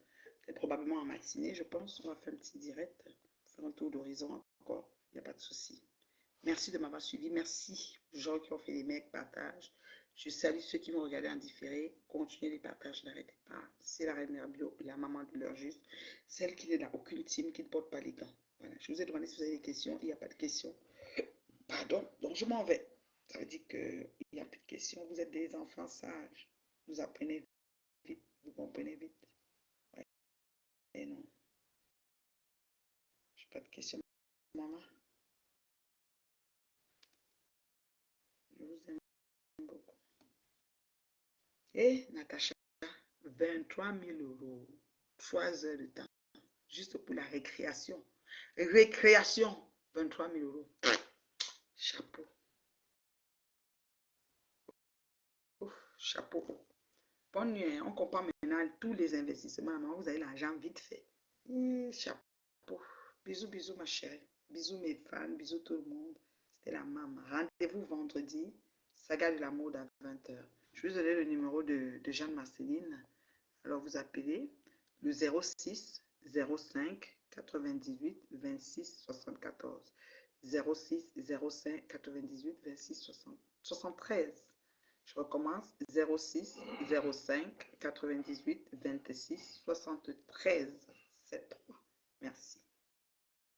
C'est probablement en matinée, je pense. On va faire un petit direct. Faire un tour d'horizon encore. Il n'y a pas de souci. Merci de m'avoir suivi. Merci aux gens qui ont fait les mecs, partage. Je salue ceux qui m'ont regardé en différé. Continuez les partages, n'arrêtez pas. C'est la reine Herbio, la maman de leur juste. Celle qui n'est dans aucune team, qui ne porte pas les gants. Voilà, je vous ai demandé si vous avez des questions. Il n'y a pas de questions. Pardon, donc je m'en vais. Ça veut dire qu'il n'y a plus de questions. Vous êtes des enfants sages. Vous apprenez vite. Vous comprenez vite. Ouais. Et non. Je n'ai pas de questions. Maman, je vous aime beaucoup. Et Natacha, 23 000 €. 3 heures de temps. Juste pour la récréation. Récréation. 23 000 €. Chapeau. Ouf, chapeau. Bonne nuit. On comprend maintenant tous les investissements. Maman, vous avez l'argent vite fait. Chapeau. Bisous, bisous, ma chérie. Bisous, mes fans. Bisous, tout le monde. C'était la maman. Rendez-vous vendredi. Saga de la mode à 20 h. Je vais vous donner le numéro de Jeanne-Marceline. Alors, vous appelez le 06 05 98 26 74. 06 05 98 26 73. Je recommence 06 05 98 26 73 73. Merci.